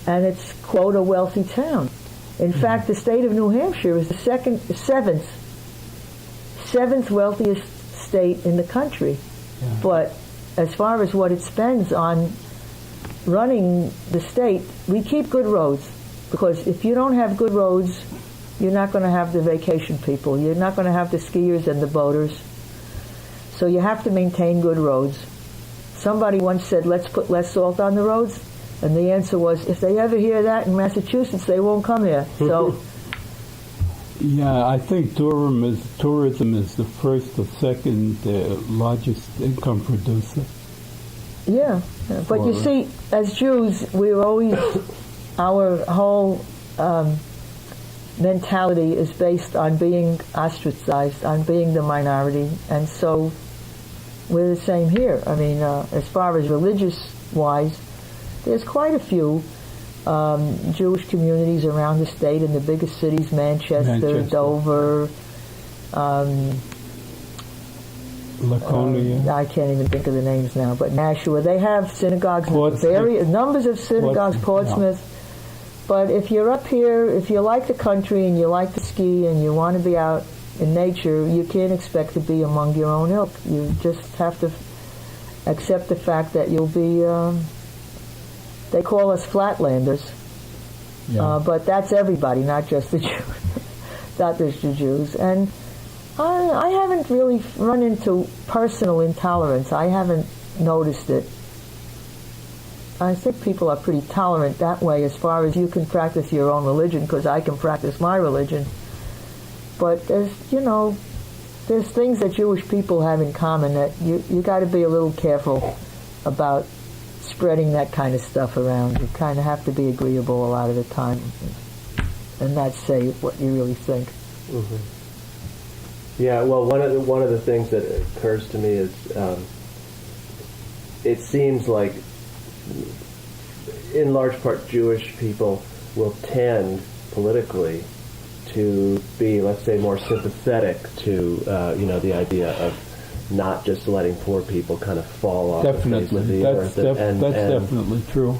and it's, quote, a wealthy town. In fact, the state of New Hampshire is the seventh wealthiest state in the country. Yeah. But as far as what it spends on running the state, we keep good roads. Because if you don't have good roads, you're not going to have the vacation people. You're not going to have the skiers and the boaters. So you have to maintain good roads. Somebody once said, let's put less salt on the roads. And the answer was, if they ever hear that in Massachusetts, they won't come here. So, Yeah, I think tourism is the first or second largest income producer. yeah. But you see, as Jews, we're always, our whole mentality is based on being ostracized, on being the minority. And so we're the same here. I mean, as far as religious-wise, there's quite a few Jewish communities around the state in the biggest cities, Manchester. Dover, Laconia. I can't even think of the names now, but Nashua. They have synagogues, Portsmouth. numbers of synagogues, Portsmouth. But if you're up here, if you like the country and you like to ski and you want to be out in nature, you can't expect to be among your own ilk. You just have to accept the fact that you'll be, they call us flatlanders. But that's everybody, not just the Jews. Not just the Jews. And I haven't really run into personal intolerance. I haven't noticed it. I think people are pretty tolerant that way as far as you can practice your own religion, because I can practice my religion. But there's things that Jewish people have in common that you got to be a little careful about spreading that kind of stuff around. You kind of have to be agreeable a lot of the time and not say what you really think. Mm-hmm. Yeah, well, one of the things that occurs to me is it seems like, in large part, Jewish people will tend politically to be, let's say, more sympathetic to the idea of not just letting poor people kind of fall off Definitely. the face of the earth. That's definitely true.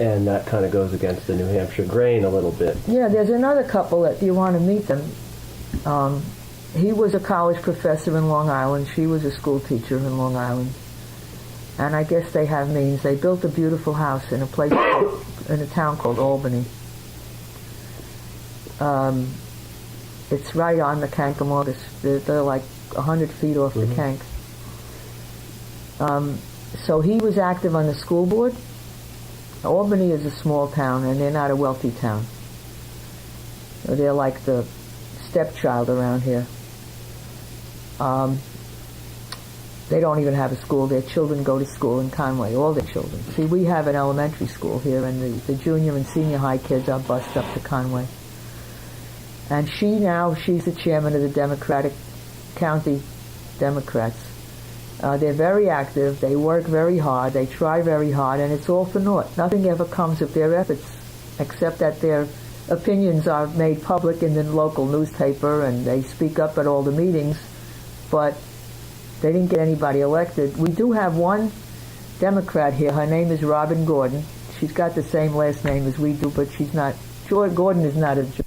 And that kind of goes against the New Hampshire grain a little bit. Yeah, there's another couple that you want to meet them. He was a college professor in Long Island. She was a school teacher in Long Island. And I guess they have means. They built a beautiful house in a place in a town called Albany. It's right on the Kankanaugh. They're like 100 feet off the Kank. So he was active on the school board. Albany is a small town, and they're not a wealthy town. They're like the stepchild around here. They don't even have a school. Their children go to school in Conway, all their children. See, we have an elementary school here, and the junior and senior high kids are bused up to Conway. And she's the chairman of the Democratic County Democrats. They're very active. They work very hard. They try very hard, and it's all for naught. Nothing ever comes of their efforts, except that their opinions are made public in the local newspaper, and they speak up at all the meetings, but they didn't get anybody elected. We do have one Democrat here. Her name is Robin Gordon. She's got the same last name as we do, but she's not. Gordon is not a Jew.